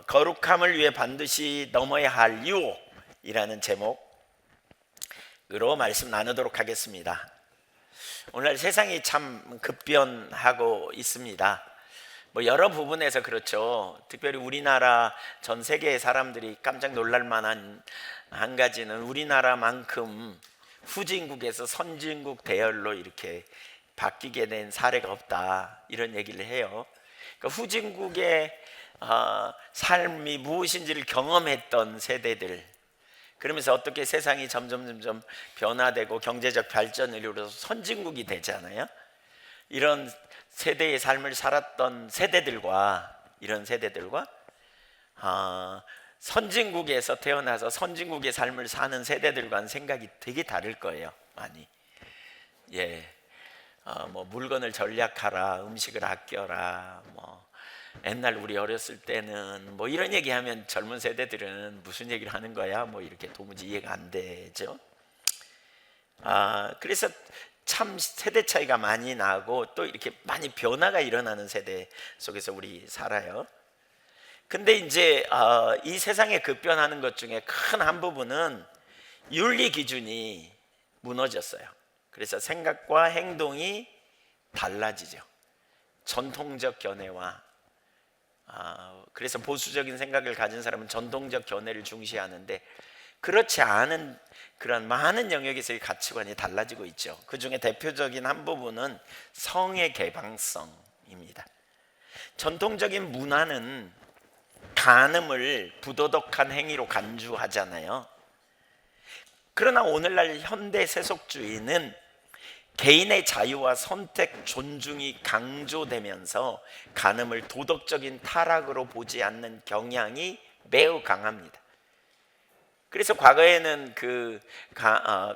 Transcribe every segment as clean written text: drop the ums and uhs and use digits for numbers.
거룩함을 위해 반드시 넘어야 할 유혹이라는 제목으로 말씀 나누도록 하겠습니다. 오늘 세상이 참 급변하고 있습니다. 여러 부분에서 그렇죠. 특별히 우리나라, 전 세계의 사람들이 깜짝 놀랄 만한 한 가지는 우리나라만큼 후진국에서 선진국 대열로 이렇게 바뀌게 된 사례가 없다, 이런 얘기를 해요. 그러니까 후진국의 삶이 무엇인지를 경험했던 세대들, 그러면서 어떻게 세상이 점점 변화되고 경제적 발전을 이루어서 선진국이 되잖아요. 이런 세대의 삶을 살았던 세대들과, 이런 세대들과 선진국에서 태어나서 선진국의 삶을 사는 세대들과는 생각이 되게 다를 거예요. 많이. 물건을 절약하라, 음식을 아껴라, 옛날 우리 어렸을 때는 이런 얘기하면 젊은 세대들은 무슨 얘기를 하는 거야? 이렇게 도무지 이해가 안 되죠. 그래서 참 세대 차이가 많이 나고 또 이렇게 많이 변화가 일어나는 세대 속에서 우리 살아요. 근데 이제 이 세상에 급변하는 것 중에 큰 한 부분은 윤리 기준이 무너졌어요. 그래서 생각과 행동이 달라지죠. 전통적 견해와 그래서 보수적인 생각을 가진 사람은 전통적 견해를 중시하는데, 그렇지 않은 그런 많은 영역에서의 가치관이 달라지고 있죠. 그 중에 대표적인 한 부분은 성의 개방성입니다. 전통적인 문화는 간음을 부도덕한 행위로 간주하잖아요. 그러나 오늘날 현대 세속주의는 개인의 자유와 선택 존중이 강조되면서 간음을 도덕적인 타락으로 보지 않는 경향이 매우 강합니다. 그래서 과거에는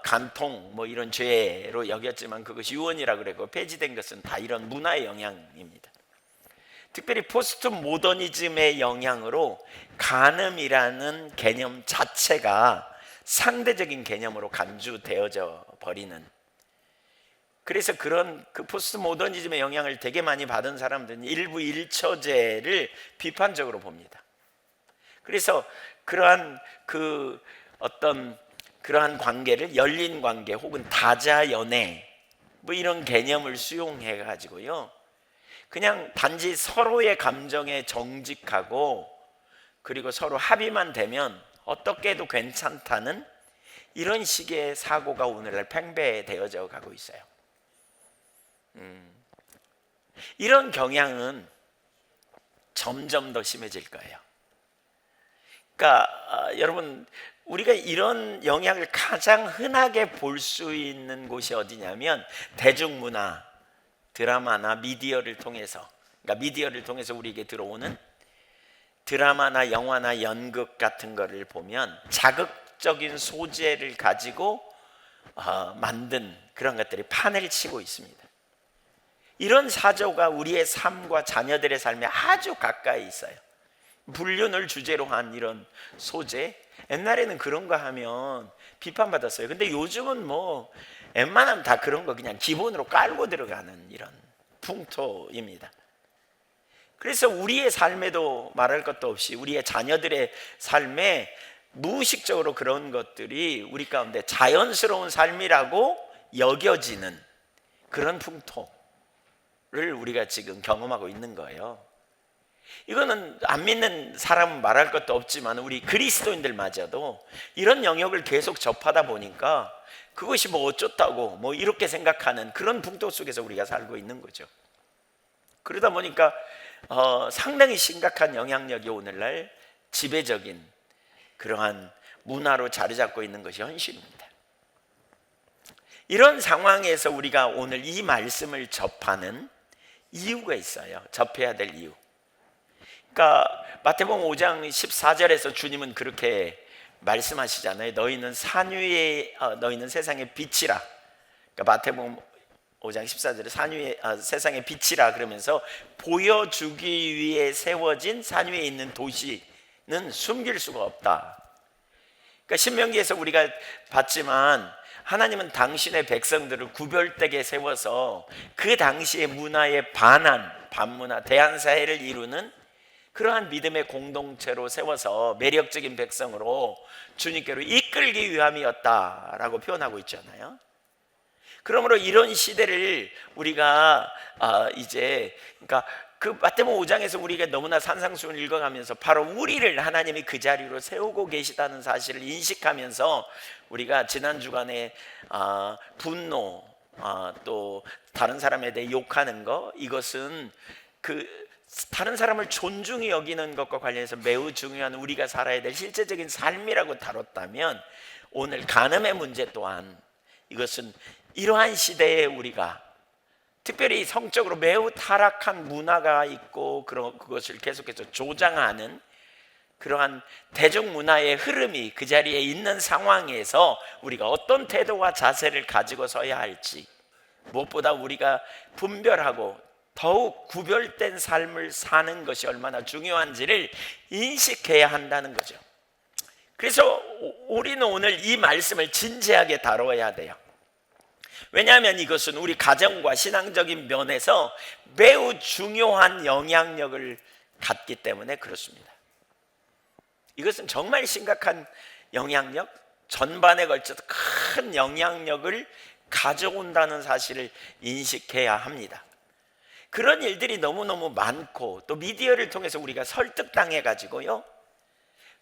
간통 이런 죄로 여겼지만 그것이 유언이라 그랬고 폐지된 것은 다 이런 문화의 영향입니다. 특별히 포스트 모더니즘의 영향으로 간음이라는 개념 자체가 상대적인 개념으로 간주되어져 버리는, 그래서 그런 포스트 모더니즘의 영향을 되게 많이 받은 사람들은 일부 일처제를 비판적으로 봅니다. 그래서 그러한 그러한 관계를 열린 관계 혹은 다자연애 이런 개념을 수용해 가지고요, 그냥 단지 서로의 감정에 정직하고 그리고 서로 합의만 되면 어떻게 해도 괜찮다는 이런 식의 사고가 오늘날 팽배되어져 가고 있어요. 이런 경향은 점점 더 심해질 거예요. 그러니까 여러분, 우리가 이런 영향을 가장 흔하게 볼 수 있는 곳이 어디냐면 대중문화, 드라마나 미디어를 통해서, 그러니까 미디어를 통해서 우리에게 들어오는 드라마나 영화나 연극 같은 거를 보면 자극적인 소재를 가지고 만든 그런 것들이 판을 치고 있습니다. 이런 사조가 우리의 삶과 자녀들의 삶에 아주 가까이 있어요. 불륜을 주제로 한 이런 소재, 옛날에는 그런 거 하면 비판받았어요. 근데 요즘은 웬만하면 다 그런 거 그냥 기본으로 깔고 들어가는 이런 풍토입니다. 그래서 우리의 삶에도 말할 것도 없이 우리의 자녀들의 삶에 무의식적으로 그런 것들이 우리 가운데 자연스러운 삶이라고 여겨지는 그런 풍토를 우리가 지금 경험하고 있는 거예요. 이거는 안 믿는 사람은 말할 것도 없지만 우리 그리스도인들마저도 이런 영역을 계속 접하다 보니까 그것이 어쩌다고 이렇게 생각하는 그런 풍토 속에서 우리가 살고 있는 거죠. 그러다 보니까 상당히 심각한 영향력이 오늘날 지배적인 그러한 문화로 자리 잡고 있는 것이 현실입니다. 이런 상황에서 우리가 오늘 이 말씀을 접하는 이유가 있어요. 접해야 될 이유. 그러니까 마태복음 5장 14절에서 주님은 그렇게 말씀하시잖아요. 너희는 너희는 세상의 빛이라. 그러니까 마태복음 5장 14절에 산 위에 세상의 빛이라 그러면서 보여주기 위해 세워진 산 위에 있는 도시는 숨길 수가 없다. 그러니까 신명기에서 우리가 봤지만 하나님은 당신의 백성들을 구별되게 세워서 그 당시의 문화에 반문화, 대한사회를 이루는 그러한 믿음의 공동체로 세워서 매력적인 백성으로 주님께로 이끌기 위함이었다라고 표현하고 있잖아요. 그러므로 이런 시대를 우리가 이제 그러니까 그 마태복음 5장에서 우리가 너무나 산상수훈을 읽어가면서 바로 우리를 하나님이 그 자리로 세우고 계시다는 사실을 인식하면서 우리가 지난 주간에 분노, 또 다른 사람에 대해 욕하는 거, 이것은 그 다른 사람을 존중히 여기는 것과 관련해서 매우 중요한 우리가 살아야 될 실제적인 삶이라고 다뤘다면, 오늘 간음의 문제 또한 이것은 이러한 시대에 우리가 특별히 성적으로 매우 타락한 문화가 있고 그것을 계속해서 조장하는 그러한 대중문화의 흐름이 그 자리에 있는 상황에서 우리가 어떤 태도와 자세를 가지고 서야 할지, 무엇보다 우리가 분별하고 더욱 구별된 삶을 사는 것이 얼마나 중요한지를 인식해야 한다는 거죠. 그래서 우리는 오늘 이 말씀을 진지하게 다뤄야 돼요. 왜냐하면 이것은 우리 가정과 신앙적인 면에서 매우 중요한 영향력을 갖기 때문에 그렇습니다. 이것은 정말 심각한 영향력, 전반에 걸쳐서 큰 영향력을 가져온다는 사실을 인식해야 합니다. 그런 일들이 너무너무 많고 또 미디어를 통해서 우리가 설득당해 가지고요,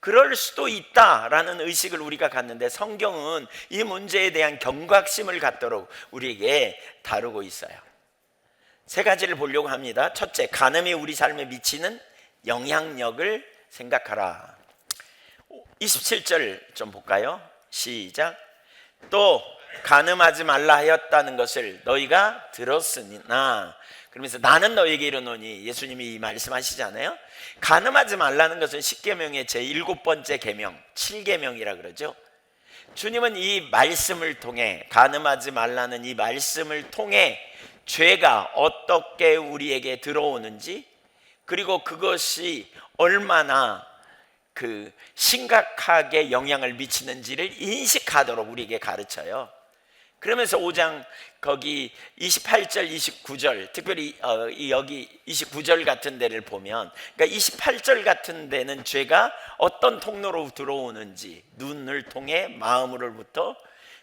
그럴 수도 있다라는 의식을 우리가 갖는데, 성경은 이 문제에 대한 경각심을 갖도록 우리에게 다루고 있어요. 세 가지를 보려고 합니다. 첫째, 간음이 우리 삶에 미치는 영향력을 생각하라. 27절 좀 볼까요? 시작. 또 간음하지 말라 하였다는 것을 너희가 들었으나, 그러면서 나는 너에게 이르노니, 예수님이 이 말씀하시잖아요. 간음하지 말라는 것은 10계명의 제7번째 계명, 7계명이라 그러죠. 주님은 이 말씀을 통해, 간음하지 말라는 이 말씀을 통해 죄가 어떻게 우리에게 들어오는지, 그리고 그것이 얼마나 심각하게 영향을 미치는지를 인식하도록 우리에게 가르쳐요. 그러면서 5장 거기 28절 29절, 특별히 여기 29절 같은 데를 보면, 그러니까 28절 같은 데는 죄가 어떤 통로로 들어오는지, 눈을 통해 마음으로부터,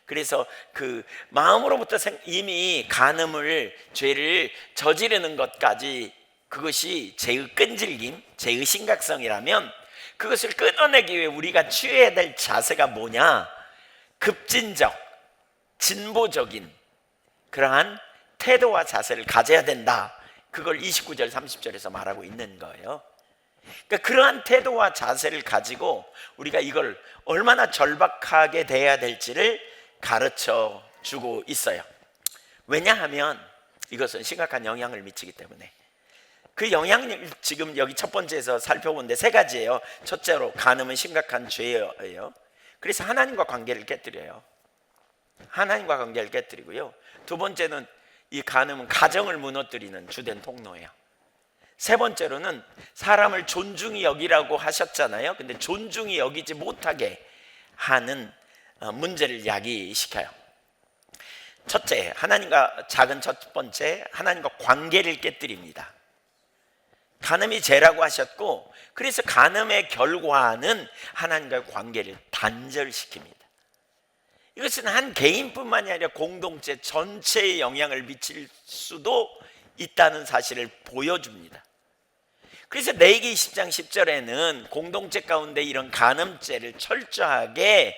그래서 그 마음으로부터 이미 간음을, 죄를 저지르는 것까지, 그것이 죄의 끈질김, 죄의 심각성이라면 그것을 끊어내기 위해 우리가 취해야 될 자세가 뭐냐? 급진적, 진보적인 그러한 태도와 자세를 가져야 된다. 그걸 29절 30절에서 말하고 있는 거예요. 그러니까 그러한 태도와 자세를 가지고 우리가 이걸 얼마나 절박하게 대해야 될지를 가르쳐 주고 있어요. 왜냐하면 이것은 심각한 영향을 미치기 때문에. 그 영향을 지금 여기 첫 번째에서 살펴보는데 세 가지예요. 첫째로, 간음은 심각한 죄예요. 그래서 하나님과 관계를 깨뜨려요. 하나님과 관계를 깨뜨리고요. 두 번째는 이 간음은 가정을 무너뜨리는 주된 통로예요. 세 번째로는 사람을 존중히 여기라고 하셨잖아요. 근데 존중히 여기지 못하게 하는 문제를 야기시켜요. 첫째, 하나님과, 작은 첫 번째, 하나님과 관계를 깨뜨립니다. 간음이 죄라고 하셨고, 그래서 간음의 결과는 하나님과의 관계를 단절시킵니다. 이것은 한 개인뿐만이 아니라 공동체 전체에 영향을 미칠 수도 있다는 사실을 보여줍니다. 그래서 레위기 20장 10절에는 공동체 가운데 이런 간음죄를 철저하게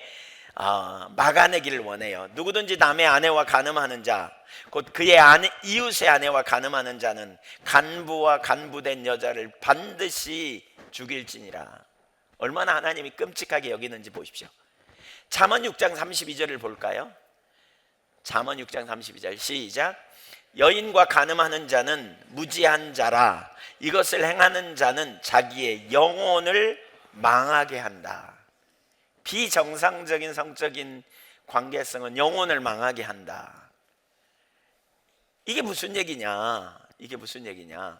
막아내기를 원해요. 누구든지 남의 아내와 간음하는 자, 곧 그의 이웃의 아내와 간음하는 자는 간부와 간부된 여자를 반드시 죽일지니라. 얼마나 하나님이 끔찍하게 여기는지 보십시오. 잠언 6장 32절을 볼까요? 잠언 6장 32절 시작. 여인과 간음하는 자는 무지한 자라. 이것을 행하는 자는 자기의 영혼을 망하게 한다. 비정상적인 성적인 관계성은 영혼을 망하게 한다. 이게 무슨 얘기냐? 이게 무슨 얘기냐?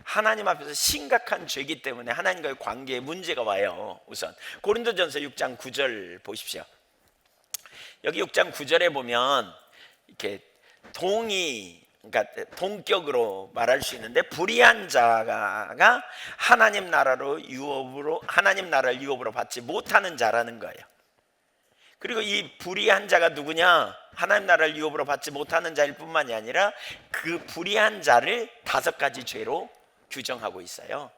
하나님 앞에서 심각한 죄이기 때문에 하나님과의 관계에 문제가 와요. 우선 고린도전서 6장 9절 보십시오. 여기 6장 9절에 보면 이렇게 동이 그러니까 동격으로 말할 수 있는데, 불의한 자가 하나님 나라를 유업으로 받지 못하는 자라는 거예요. 그리고 이 불의한 자가 누구냐? 하나님 나라를 유업으로 받지 못하는 자일 뿐만이 아니라 그 불의한 자를 5가지 죄로 규정하고 있어요.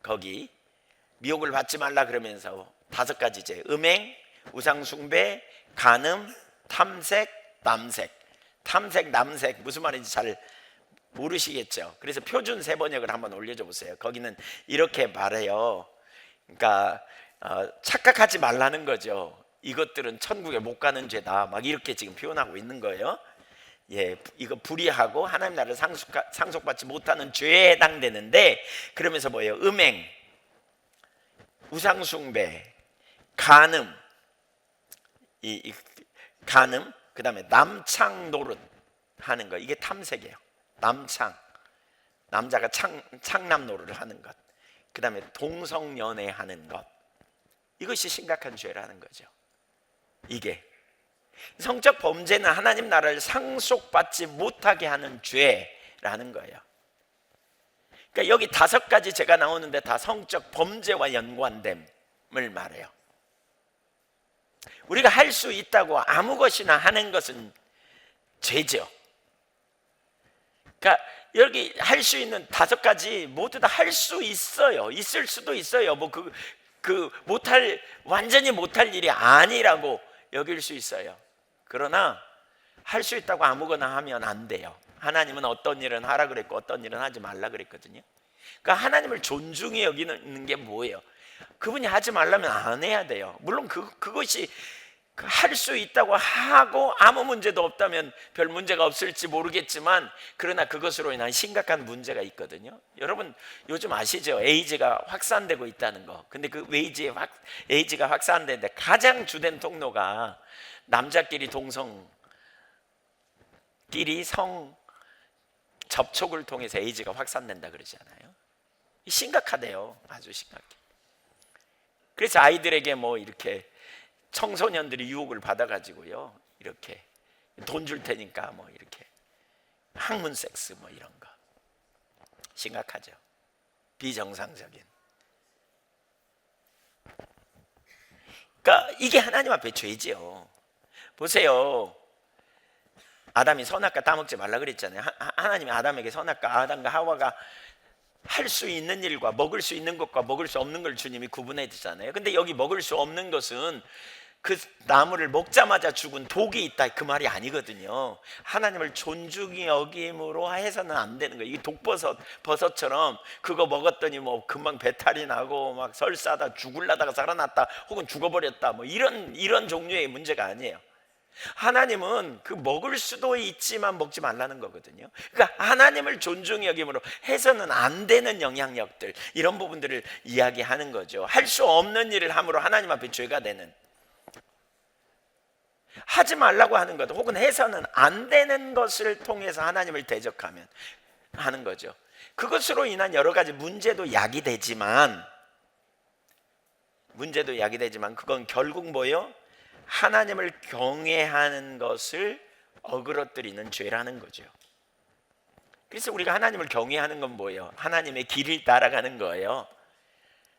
거기 미혹을 받지 말라 그러면서 5가지 죄: 음행, 우상숭배, 간음, 탐색, 남색. 탐색, 남색 무슨 말인지 잘 모르시겠죠. 그래서 표준 세번역을 한번 올려줘 보세요. 거기는 이렇게 말해요. 그러니까 착각하지 말라는 거죠. 이것들은 천국에 못 가는 죄다, 막 이렇게 지금 표현하고 있는 거예요. 예, 이거 불의하고 하나님 나라를 상속받지 못하는 죄에 해당되는데, 그러면서 뭐예요? 음행, 우상숭배, 간음, 간음, 그 다음에 남창 노릇 하는 거, 이게 탐색이에요. 남창, 남자가 창남 노릇을 하는 것, 그 다음에 동성연애 하는 것, 이것이 심각한 죄라는 거죠. 이게 성적 범죄는 하나님 나라를 상속받지 못하게 하는 죄라는 거예요. 그러니까 여기 5가지 죄가 나오는데 다 성적 범죄와 연관됨을 말해요. 우리가 할 수 있다고 아무 것이나 하는 것은 죄죠. 그러니까 여기 할 수 있는 5가지 모두 다 할 수 있어요. 있을 수도 있어요. 뭐 완전히 못할 일이 아니라고 여길 수 있어요. 그러나 할 수 있다고 아무거나 하면 안 돼요. 하나님은 어떤 일은 하라 그랬고 어떤 일은 하지 말라 그랬거든요. 그러니까 하나님을 존중히 여기는 게 뭐예요? 그분이 하지 말라면 안 해야 돼요. 물론 그것이 할 수 있다고 하고 아무 문제도 없다면 별 문제가 없을지 모르겠지만, 그러나 그것으로 인한 심각한 문제가 있거든요. 여러분 요즘 아시죠? 에이즈가 확산되고 있다는 거. 근데 그 에이즈가 확산되는데 가장 주된 통로가 남자끼리 동성끼리 성 접촉을 통해서 에이즈가 확산된다 그러잖아요. 심각하대요. 아주 심각해. 그래서 아이들에게 뭐 이렇게 청소년들이 유혹을 받아가지고요, 이렇게 돈 줄 테니까 뭐 이렇게 학문 섹스 뭐 이런 거 심각하죠. 비정상적인. 그러니까 이게 하나님 앞에 죄지요. 보세요. 아담이 선악과 따먹지 말라 그랬잖아요. 하나님이 아담에게 선악과, 아담과 하와가 할 수 있는 일과 먹을 수 있는 것과 먹을 수 없는 걸 주님이 구분해 주잖아요. 근데 여기 먹을 수 없는 것은 그 나무를 먹자마자 죽은 독이 있다, 그 말이 아니거든요. 하나님을 존중히 여김으로 해서는 안 되는 거예요. 이 버섯처럼 그거 먹었더니 뭐 금방 배탈이 나고 막 설사다, 죽을라다가 살아났다, 혹은 죽어버렸다, 뭐 이런 종류의 문제가 아니에요. 하나님은 그 먹을 수도 있지만 먹지 말라는 거거든요. 그러니까 하나님을 존중히 여김으로 해서는 안 되는 영향력들, 이런 부분들을 이야기하는 거죠. 할 수 없는 일을 함으로 하나님 앞에 죄가 되는, 하지 말라고 하는 것, 혹은 해서는 안 되는 것을 통해서 하나님을 대적하면 하는 거죠. 그것으로 인한 여러 가지 문제도 야기되지만 그건 결국 뭐예요? 하나님을 경외하는 것을 어그러뜨리는 죄라는 거죠. 그래서 우리가 하나님을 경외하는 건 뭐예요? 하나님의 길을 따라가는 거예요.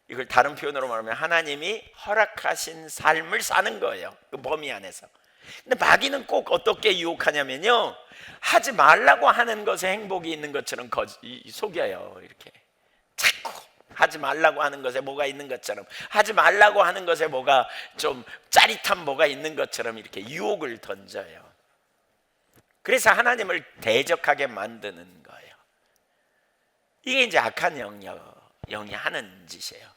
이걸 다른 표현으로 말하면 하나님이 허락하신 삶을 사는 거예요. 그 범위 안에서. 근데 마귀는 꼭 어떻게 유혹하냐면요, 하지 말라고 하는 것에 행복이 있는 것처럼 속여요. 이렇게 자꾸 하지 말라고 하는 것에 뭐가 있는 것처럼, 하지 말라고 하는 것에 뭐가 좀 짜릿한 뭐가 있는 것처럼 이렇게 유혹을 던져요. 그래서 하나님을 대적하게 만드는 거예요. 이게 이제 악한 영이 하는 짓이에요.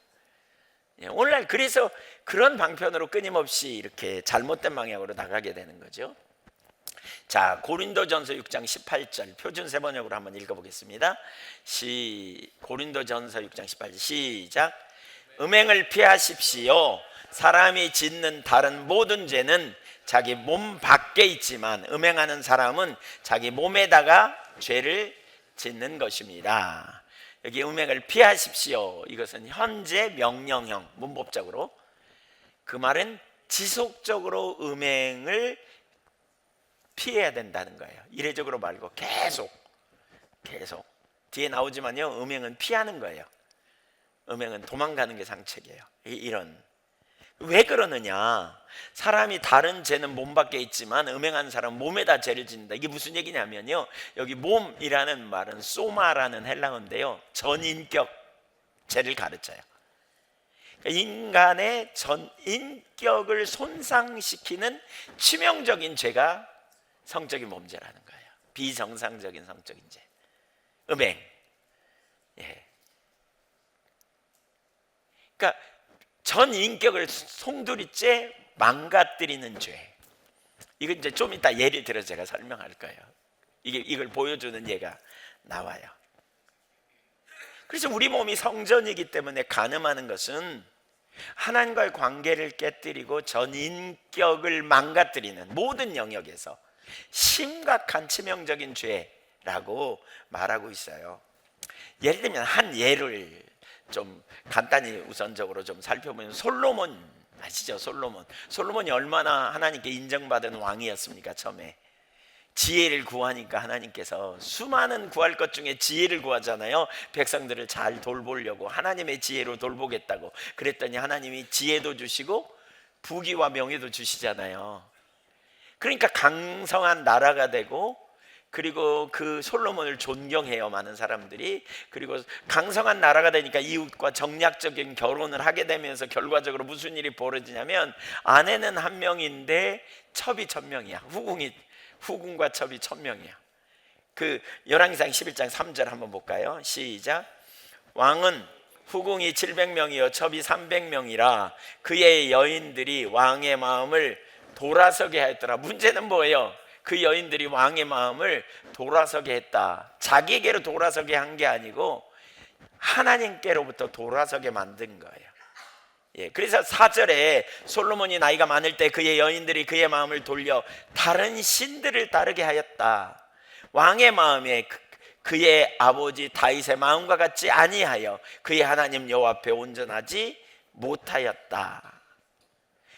오늘날 그래서 그런 방편으로 끊임없이 이렇게 잘못된 방향으로 나가게 되는 거죠. 자, 고린도전서 6장 18절 표준 세번역으로 한번 읽어보겠습니다. 고린도전서 6장 18절 시작. 음행을 피하십시오. 사람이 짓는 다른 모든 죄는 자기 몸 밖에 있지만 음행하는 사람은 자기 몸에다가 죄를 짓는 것입니다. 여기 음행을 피하십시오, 이것은 현재 명령형, 문법적으로. 그 말은 지속적으로 음행을 피해야 된다는 거예요. 이례적으로 말고 계속 뒤에 나오지만요, 음행은 피하는 거예요. 음행은 도망가는 게 상책이에요. 이런. 왜 그러느냐? 사람이 다른 죄는 몸 밖에 있지만 음행하는 사람은 몸에다 죄를 짓는다. 이게 무슨 얘기냐면요, 여기 몸이라는 말은 소마라는 헬라어인데요, 전인격 죄를 가르쳐요. 그러니까 인간의 전인격을 손상시키는 치명적인 죄가 성적인 범죄라는 거예요. 비정상적인 성적인 죄, 음행. 예. 그러니까 전 인격을 송두리째 망가뜨리는 죄. 이거 이제 좀 이따 예를 들어서 제가 설명할 거예요. 이걸 보여주는 예가 나와요. 그래서 우리 몸이 성전이기 때문에 간음하는 것은 하나님과의 관계를 깨뜨리고 전 인격을 망가뜨리는 모든 영역에서 심각한 치명적인 죄라고 말하고 있어요. 예를 들면 한 예를 좀 간단히 우선적으로 좀 살펴보면, 솔로몬 아시죠? 솔로몬이 얼마나 하나님께 인정받은 왕이었습니까? 처음에 지혜를 구하니까 하나님께서 수많은 구할 것 중에 지혜를 구하잖아요. 백성들을 잘 돌보려고 하나님의 지혜로 돌보겠다고. 그랬더니 하나님이 지혜도 주시고 부귀와 명예도 주시잖아요. 그러니까 강성한 나라가 되고, 그리고 그 솔로몬을 존경해요, 많은 사람들이. 그리고 강성한 나라가 되니까 이웃과 정략적인 결혼을 하게 되면서 결과적으로 무슨 일이 벌어지냐면, 아내는 한 명인데 첩이 1000명이야. 후궁과 첩이 1000명이야. 그 열왕기상 11장 3절 한번 볼까요? 시작. 왕은 후궁이 700명이요 첩이 300명이라 그의 여인들이 왕의 마음을 돌아서게 하였더라. 문제는 뭐예요? 그 여인들이 왕의 마음을 돌아서게 했다. 자기에게로 돌아서게 한 게 아니고 하나님께로부터 돌아서게 만든 거예요. 예, 그래서 4절에 솔로몬이 나이가 많을 때 그의 여인들이 그의 마음을 돌려 다른 신들을 따르게 하였다. 왕의 마음에 그의 아버지 다윗의 마음과 같지 아니하여 그의 하나님 여호와 앞에 온전하지 못하였다.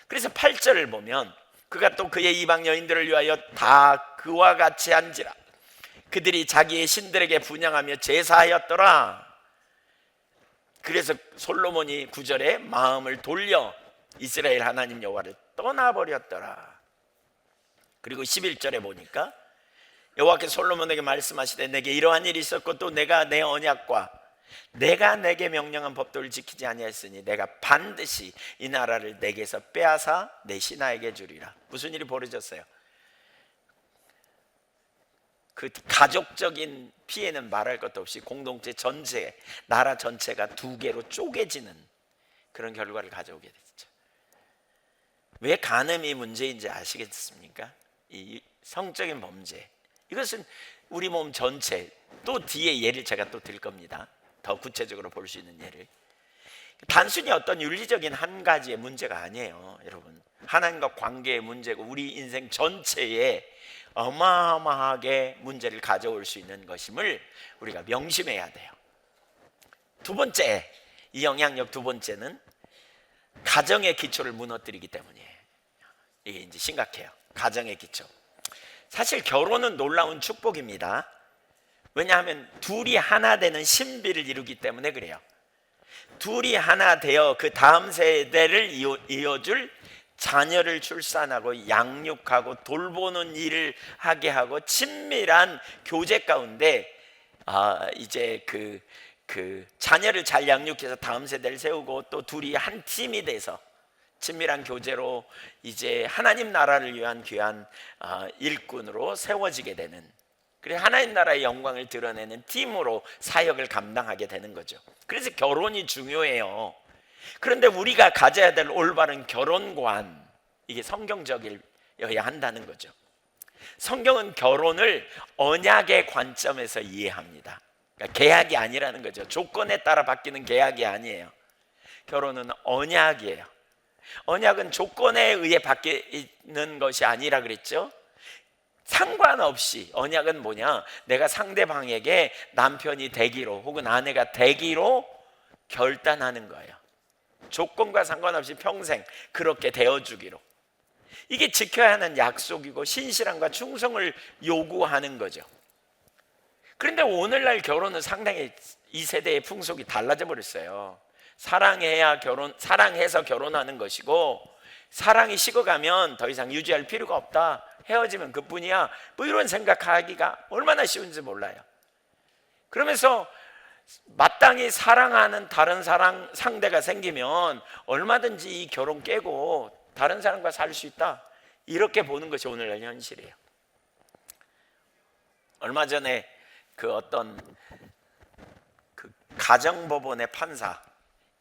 그래서 8절을 보면, 그가 또 그의 이방 여인들을 위하여 다 그와 같이 한지라 그들이 자기의 신들에게 분향하며 제사하였더라. 그래서 솔로몬이 9절에 마음을 돌려 이스라엘 하나님 여호와를 떠나버렸더라. 그리고 11절에 보니까 여호와께서 솔로몬에게 말씀하시되 내게 이러한 일이 있었고 또 내가 내 언약과 내가 내게 명령한 법도를 지키지 아니하였으니 내가 반드시 이 나라를 내게서 빼앗아 내 신하에게 주리라. 무슨 일이 벌어졌어요? 그 가족적인 피해는 말할 것도 없이 공동체 전체, 나라 전체가 두 개로 쪼개지는 그런 결과를 가져오게 됐죠. 왜 간음이 문제인지 아시겠습니까? 이 성적인 범죄, 이것은 우리 몸 전체, 또 뒤에 예를 제가 또 들 겁니다. 더 구체적으로 볼 수 있는 예를. 단순히 어떤 윤리적인 한 가지의 문제가 아니에요, 여러분. 하나님과 관계의 문제고 우리 인생 전체에 어마어마하게 문제를 가져올 수 있는 것임을 우리가 명심해야 돼요. 두 번째, 이 영향력 두 번째는 가정의 기초를 무너뜨리기 때문이에요. 이게 이제 심각해요. 가정의 기초. 사실 결혼은 놀라운 축복입니다. 왜냐하면 둘이 하나 되는 신비를 이루기 때문에 그래요. 둘이 하나 되어 그 다음 세대를 이어줄 자녀를 출산하고 양육하고 돌보는 일을 하게 하고 친밀한 교제 가운데 이제 그 자녀를 잘 양육해서 다음 세대를 세우고 또 둘이 한 팀이 돼서 친밀한 교제로 이제 하나님 나라를 위한 귀한 일꾼으로 세워지게 되는, 그래서 하나님 나라의 영광을 드러내는 팀으로 사역을 감당하게 되는 거죠. 그래서 결혼이 중요해요. 그런데 우리가 가져야 될 올바른 결혼관, 이게 성경적이어야 한다는 거죠. 성경은 결혼을 언약의 관점에서 이해합니다. 그러니까 계약이 아니라는 거죠. 조건에 따라 바뀌는 계약이 아니에요. 결혼은 언약이에요. 언약은 조건에 의해 바뀌는 것이 아니라 그랬죠. 상관없이 언약은 뭐냐? 내가 상대방에게 남편이 되기로 혹은 아내가 되기로 결단하는 거예요. 조건과 상관없이 평생 그렇게 되어주기로. 이게 지켜야 하는 약속이고 신실함과 충성을 요구하는 거죠. 그런데 오늘날 결혼은 상당히 이 세대의 풍속이 달라져 버렸어요. 사랑해서 결혼하는 것이고, 사랑이 식어가면 더 이상 유지할 필요가 없다, 헤어지면 그뿐이야, 뭐 이런 생각하기가 얼마나 쉬운지 몰라요. 그러면서 마땅히 사랑하는 다른 상대가 생기면 얼마든지 이 결혼 깨고 다른 사람과 살 수 있다, 이렇게 보는 것이 오늘날 현실이에요. 얼마 전에 어떤 가정법원의 판사,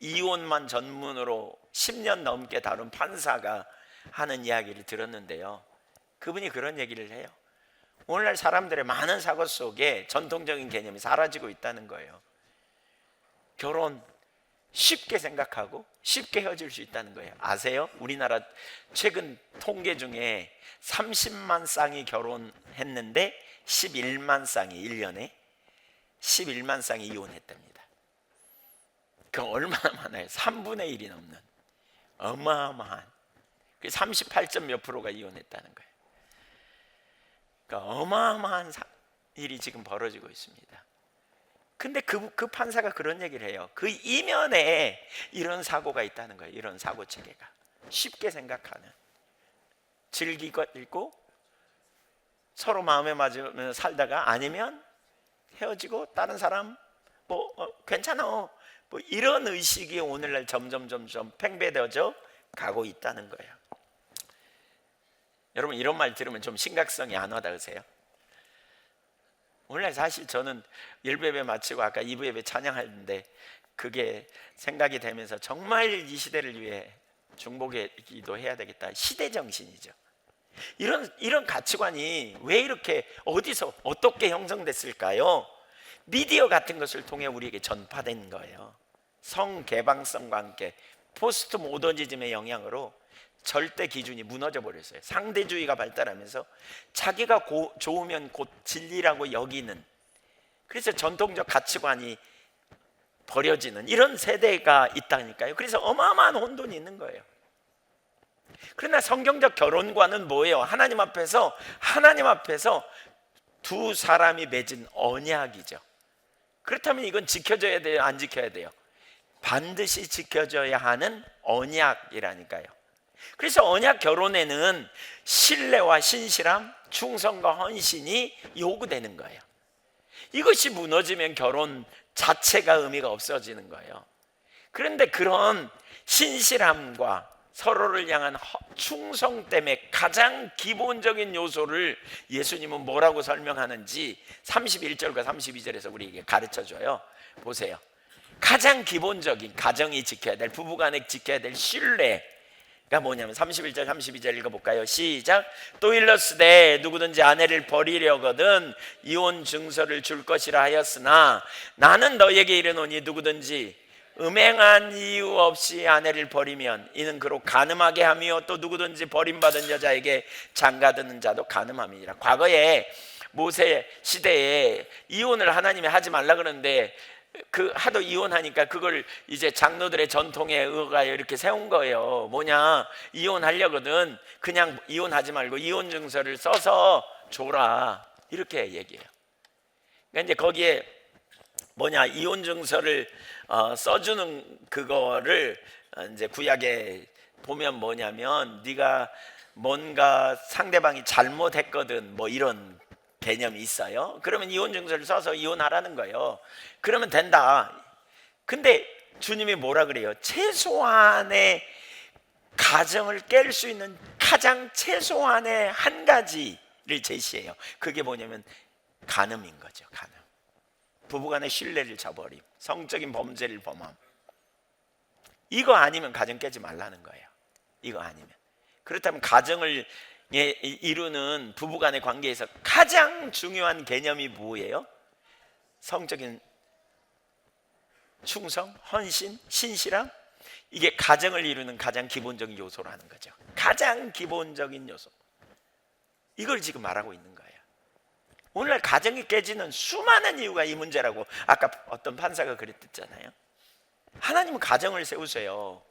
이혼만 전문으로 10년 넘게 다룬 판사가 하는 이야기를 들었는데요, 그분이 그런 얘기를 해요. 오늘날 사람들의 많은 사고 속에 전통적인 개념이 사라지고 있다는 거예요. 결혼 쉽게 생각하고 쉽게 헤어질 수 있다는 거예요. 아세요? 우리나라 최근 통계 중에 30만 쌍이 결혼했는데 11만 쌍이 1년에 11만 쌍이 이혼했답니다. 그럼 얼마나 많아요? 3분의 1이 넘는 어마어마한, 38점 몇 프로가 이혼했다는 거예요. 그러니까 어마어마한 일이 지금 벌어지고 있습니다. 근데 그 판사가 그런 얘기를 해요. 그 이면에 이런 사고가 있다는 거예요. 이런 사고 체계가 쉽게 생각하는, 즐기고 서로 마음에 맞으면 살다가 아니면 헤어지고 다른 사람 괜찮아, 뭐 이런 의식이 오늘날 점점 팽배되어져 가고 있다는 거예요. 여러분, 이런 말 들으면 좀 심각성이 안 와닿으세요? 오늘날 사실 저는 1부예배 마치고 아까 2부 예배 찬양하는데 그게 생각이 되면서 정말 이 시대를 위해 중보의 기도 해야 되겠다, 시대 정신이죠. 이런 가치관이 왜 이렇게 어디서 어떻게 형성됐을까요? 미디어 같은 것을 통해 우리에게 전파된 거예요. 성개방성과 함께 포스트 모더니즘의 영향으로 절대 기준이 무너져 버렸어요. 상대주의가 발달하면서 자기가 좋으면 곧 진리라고 여기는, 그래서 전통적 가치관이 버려지는 이런 세대가 있다니까요. 그래서 어마어마한 혼돈이 있는 거예요. 그러나 성경적 결혼관은 뭐예요? 하나님 앞에서 두 사람이 맺은 언약이죠. 그렇다면 이건 지켜져야 돼요, 안 지켜야 돼요? 반드시 지켜져야 하는 언약이라니까요. 그래서 언약 결혼에는 신뢰와 신실함, 충성과 헌신이 요구되는 거예요. 이것이 무너지면 결혼 자체가 의미가 없어지는 거예요. 그런데 그런 신실함과 서로를 향한 충성 때문에 가장 기본적인 요소를 예수님은 뭐라고 설명하는지 31절과 32절에서 우리에게 가르쳐줘요. 보세요. 가장 기본적인, 가정이 지켜야 될, 부부간에 지켜야 될 신뢰가 뭐냐면 31절 32절 읽어볼까요? 시작. 또 일렀으되 누구든지 아내를 버리려거든 이혼 증서를 줄 것이라 하였으나 나는 너에게 이르노니 누구든지 음행한 이유 없이 아내를 버리면 이는 그로 간음하게 하며 또 누구든지 버림받은 여자에게 장가드는 자도 간음함이니라. 과거에 모세 시대에 이혼을 하나님이 하지 말라 그러는데 하도 이혼하니까 그걸 이제 장로들의 전통에 의하여 이렇게 세운 거예요. 뭐냐, 이혼하려거든 그냥 이혼하지 말고 이혼 증서를 써서 줘라, 이렇게 얘기해요. 그러니까 이제 거기에 뭐냐, 이혼 증서를 써주는 그거를 이제 구약에 보면 뭐냐면, 네가 뭔가 상대방이 잘못했거든 뭐 이런 개념이 있어요. 그러면 이혼 증서를 써서 이혼하라는 거예요. 그러면 된다. 근데 주님이 뭐라 그래요? 최소한의 가정을 깰 수 있는 가장 최소한의 한 가지를 제시해요. 그게 뭐냐면 간음인 거죠. 간음. 부부간의 신뢰를 저버림, 성적인 범죄를 범함. 이거 아니면 가정 깨지 말라는 거예요. 이거 아니면. 그렇다면 가정을 이루는 부부간의 관계에서 가장 중요한 개념이 뭐예요? 성적인 충성, 헌신, 신실함. 이게 가정을 이루는 가장 기본적인 요소라는 거죠. 가장 기본적인 요소. 이걸 지금 말하고 있는 거예요. 오늘날 가정이 깨지는 수많은 이유가 이 문제라고 아까 어떤 판사가 그랬잖아요. 하나님은 가정을 세우세요.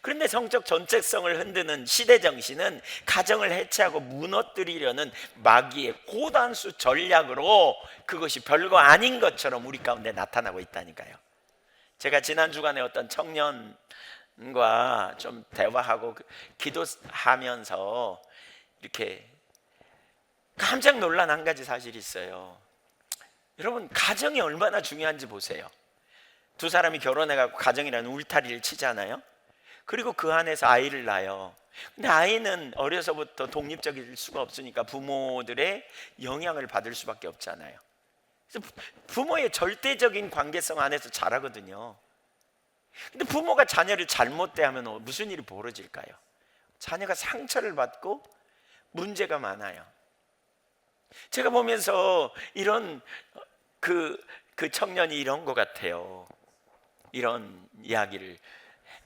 그런데 성적 전체성을 흔드는 시대 정신은 가정을 해체하고 무너뜨리려는 마귀의 고단수 전략으로 그것이 별거 아닌 것처럼 우리 가운데 나타나고 있다니까요. 제가 지난 주간에 어떤 청년과 좀 대화하고 기도하면서 이렇게 깜짝 놀란 한 가지 사실이 있어요. 여러분, 가정이 얼마나 중요한지 보세요. 두 사람이 결혼해갖고 가정이라는 울타리를 치잖아요. 그리고 그 안에서 아이를 낳아요. 근데 아이는 어려서부터 독립적일 수가 없으니까 부모들의 영향을 받을 수밖에 없잖아요. 그래서 부모의 절대적인 관계성 안에서 자라거든요. 근데 부모가 자녀를 잘못 대하면 무슨 일이 벌어질까요? 자녀가 상처를 받고 문제가 많아요. 제가 보면서 이런 그 청년이 이런 것 같아요. 이런 이야기를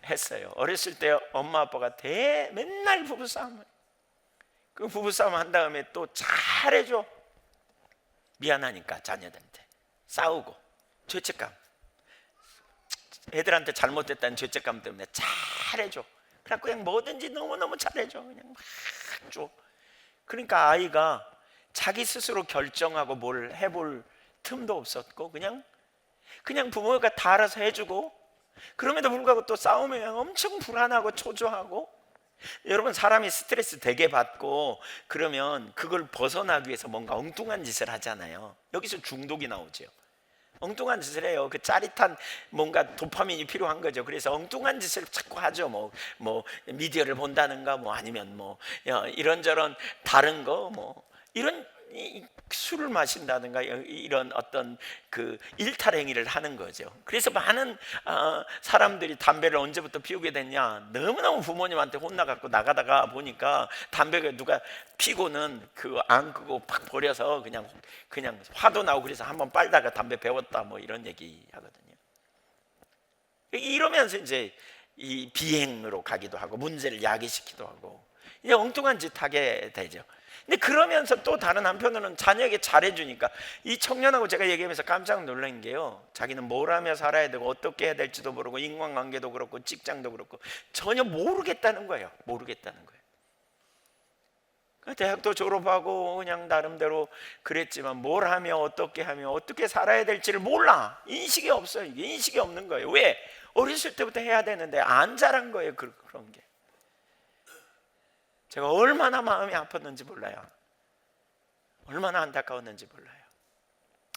했어요. 어렸을 때 엄마 아빠가 맨날 부부싸움을, 그 부부싸움 한 다음에 또 잘해줘. 미안하니까 자녀들한테 싸우고 죄책감, 애들한테 잘못됐다는 죄책감 때문에 잘해줘. 그래갖고 그냥 뭐든지 너무너무 잘해줘. 그냥 막 줘. 그러니까 아이가 자기 스스로 결정하고 뭘 해볼 틈도 없었고 그냥 부모가 다 알아서 해주고, 그럼에도 불구하고 또 싸우면 엄청 불안하고 초조하고. 여러분, 사람이 스트레스 되게 받고 그러면 그걸 벗어나기 위해서 뭔가 엉뚱한 짓을 하잖아요. 여기서 중독이 나오죠. 엉뚱한 짓을 해요. 그 짜릿한 뭔가 도파민이 필요한 거죠. 그래서 엉뚱한 짓을 자꾸 하죠. 뭐 미디어를 본다는가, 뭐 아니면 뭐 이런저런 다른 거, 뭐 이런 술을 마신다든가 이런 어떤 그 일탈 행위를 하는 거죠. 그래서 많은 사람들이 담배를 언제부터 피우게 됐냐, 너무너무 부모님한테 혼나갖고 나가다가 보니까 담배가 누가 피고는 그 안 끄고 팍 버려서 그냥 화도 나고, 그래서 한번 빨다가 담배 배웠다, 뭐 이런 얘기 하거든요. 이러면서 이제 이 비행으로 가기도 하고 문제를 야기시키기도 하고 이제 엉뚱한 짓 하게 되죠. 근데 그러면서 또 다른 한편으로는 자녀에게 잘해주니까, 이 청년하고 제가 얘기하면서 깜짝 놀란 게요, 자기는 뭘 하며 살아야 되고 어떻게 해야 될지도 모르고 인간관계도 그렇고 직장도 그렇고 전혀 모르겠다는 거예요. 모르겠다는 거예요. 대학도 졸업하고 그냥 나름대로 그랬지만 뭘 하며 어떻게 살아야 될지를 몰라. 인식이 없어요. 이게 인식이 없는 거예요. 왜? 어렸을 때부터 해야 되는데 안 자란 거예요. 그런 게. 제가 얼마나 마음이 아팠는지 몰라요. 얼마나 안타까웠는지 몰라요.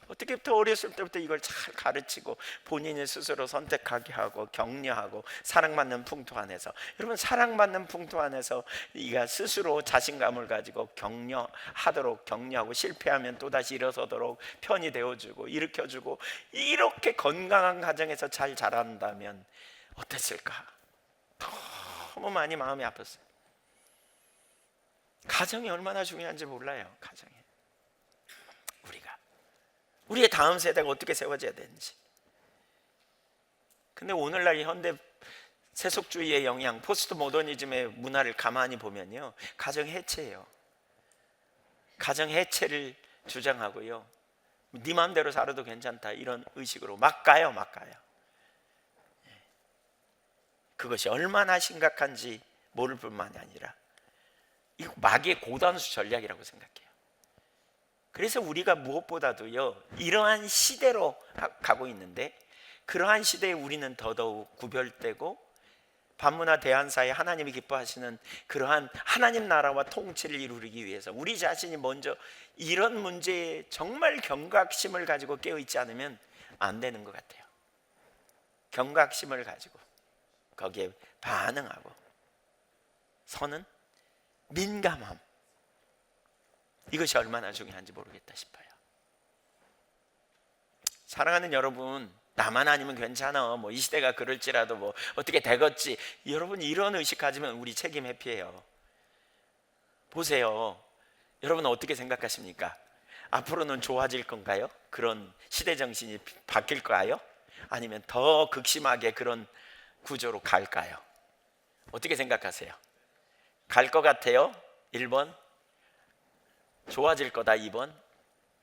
어떻게부터 어렸을 때부터 이걸 잘 가르치고 본인이 스스로 선택하게 하고 격려하고 사랑받는 풍토 안에서, 여러분, 사랑받는 풍토 안에서 네가 스스로 자신감을 가지고 격려하고 실패하면 또다시 일어서도록 편이 되어주고 일으켜주고, 이렇게 건강한 가정에서 잘 자란다면 어땠을까? 너무 많이 마음이 아팠어요. 가정이 얼마나 중요한지 몰라요. 가정이, 우리의 다음 세대가 어떻게 세워져야 되는지. 근데 오늘날 현대 세속주의의 영향, 포스트 모더니즘의 문화를 가만히 보면요, 가정 해체예요. 가정 해체를 주장하고요, 네 마음대로 살아도 괜찮다, 이런 의식으로 막 가요. 그것이 얼마나 심각한지 모를 뿐만이 아니라 이거 마귀의 고단수 전략이라고 생각해요. 그래서 우리가 무엇보다도요, 이러한 시대로 가고 있는데, 그러한 시대에 우리는 더더욱 구별되고 반문화 대한사회 하나님이 기뻐하시는 그러한 하나님 나라와 통치를 이루기 위해서 우리 자신이 먼저 이런 문제에 정말 경각심을 가지고 깨어있지 않으면 안 되는 것 같아요. 경각심을 가지고 거기에 반응하고 서는 민감함, 이것이 얼마나 중요한지 모르겠다 싶어요. 사랑하는 여러분, 나만 아니면 괜찮아, 뭐 이 시대가 그럴지라도 뭐 어떻게 되겠지, 여러분 이런 의식 가지면 우리 책임 회피해요. 보세요, 여러분 어떻게 생각하십니까? 앞으로는 좋아질 건가요? 그런 시대 정신이 바뀔까요? 아니면 더 극심하게 그런 구조로 갈까요? 어떻게 생각하세요? 갈 것 같아요? 1번. 좋아질 거다 2번.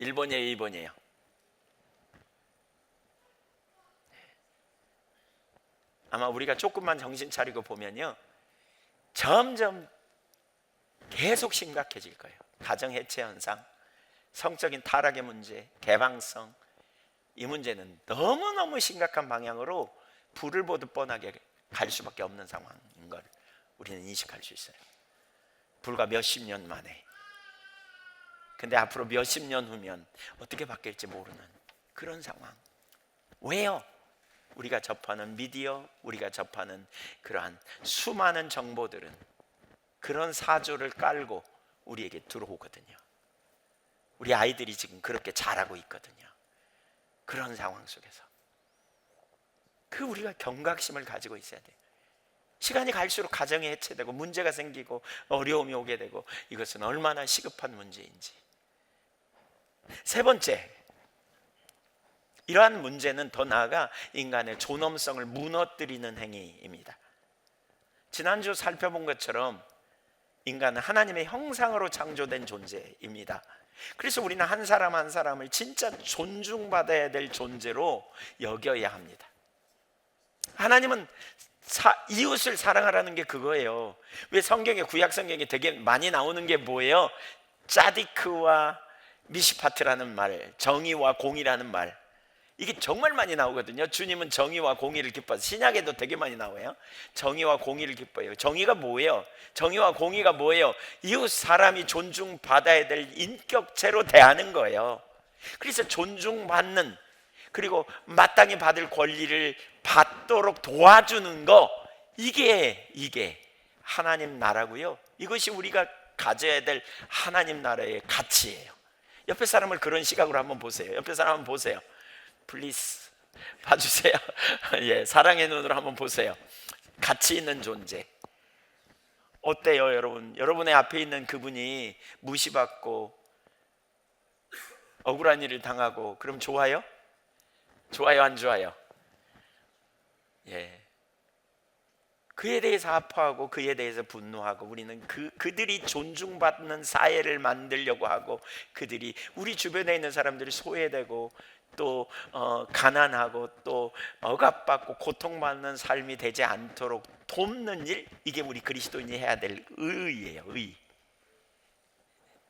1번이에요 2번이에요? 아마 우리가 조금만 정신 차리고 보면요, 점점 계속 심각해질 거예요. 가정 해체 현상, 성적인 타락의 문제, 개방성, 이 문제는 너무너무 심각한 방향으로 불을 보듯 뻔하게 갈 수밖에 없는 상황인 걸 우리는 인식할 수 있어요. 불과 몇십 년 만에. 근데 앞으로 몇십 년 후면 어떻게 바뀔지 모르는 그런 상황. 왜요? 우리가 접하는 미디어, 우리가 접하는 그러한 수많은 정보들은 그런 사조를 깔고 우리에게 들어오거든요. 우리 아이들이 지금 그렇게 자라고 있거든요. 그런 상황 속에서 우리가 경각심을 가지고 있어야 돼요. 시간이 갈수록 가정이 해체되고 문제가 생기고 어려움이 오게 되고, 이것은 얼마나 시급한 문제인지. 세 번째, 이러한 문제는 더 나아가 인간의 존엄성을 무너뜨리는 행위입니다. 지난주 살펴본 것처럼 인간은 하나님의 형상으로 창조된 존재입니다. 그래서 우리는 한 사람 한 사람을 진짜 존중받아야 될 존재로 여겨야 합니다. 하나님은 이웃을 사랑하라는 게 그거예요. 왜 성경에, 구약 성경에 되게 많이 나오는 게 뭐예요? 짜디크와 미시파트라는 말, 정의와 공의라는 말, 이게 정말 많이 나오거든요. 주님은 정의와 공의를 기뻐서, 신약에도 되게 많이 나와요. 정의와 공의를 기뻐해요. 정의가 뭐예요? 정의와 공의가 뭐예요? 이웃 사람이 존중받아야 될 인격체로 대하는 거예요. 그래서 존중받는, 그리고 마땅히 받을 권리를 받도록 도와주는 거, 이게 하나님 나라고요. 이것이 우리가 가져야 될 하나님 나라의 가치예요. 옆에 사람을 그런 시각으로 한번 보세요. 옆에 사람 한번 보세요. 플리즈 봐주세요. 예, 사랑의 눈으로 한번 보세요. 가치 있는 존재. 어때요, 여러분? 여러분의 앞에 있는 그분이 무시받고 억울한 일을 당하고 그럼 좋아요? 좋아요, 안 좋아요? 예. 그에 대해서 아파하고 그에 대해서 분노하고, 우리는 그들이 존중받는 사회를 만들려고 하고, 그들이, 우리 주변에 있는 사람들이 소외되고 또 가난하고 또 억압받고 고통받는 삶이 되지 않도록 돕는 일, 이게 우리 그리스도인이 해야 될 의예요. 의.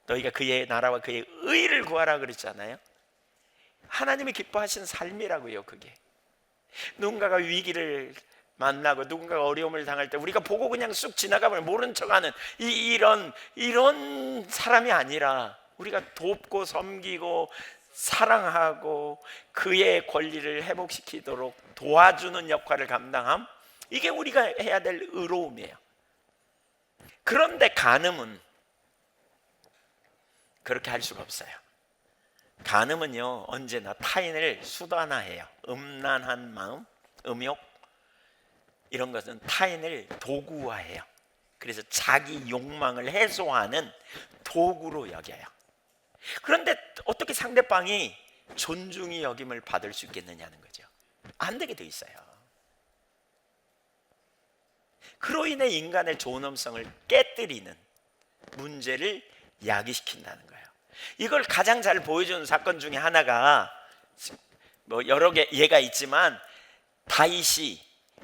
너희가 그의 나라와 그의 의를 구하라 그랬잖아요. 하나님이 기뻐하신 삶이라고요. 그게 누군가가 위기를 만나고 누군가가 어려움을 당할 때 우리가 보고 그냥 쑥 지나가면 모른 척하는 이런 사람이 아니라, 우리가 돕고 섬기고 사랑하고 그의 권리를 회복시키도록 도와주는 역할을 감당함, 이게 우리가 해야 될 의로움이에요. 그런데 간음은 그렇게 할 수가 없어요. 간음은요, 언제나 타인을 수단화해요. 음란한 마음, 음욕, 이런 것은 타인을 도구화해요. 그래서 자기 욕망을 해소하는 도구로 여겨요. 그런데 어떻게 상대방이 존중이 여김을 받을 수 있겠느냐는 거죠. 안 되게 돼 있어요. 그로 인해 인간의 존엄성을 깨뜨리는 문제를 야기시킨다는 거예요. 이걸 가장 잘 보여주는 사건 중에 하나가, 뭐 여러 개 예가 있지만, 다윗이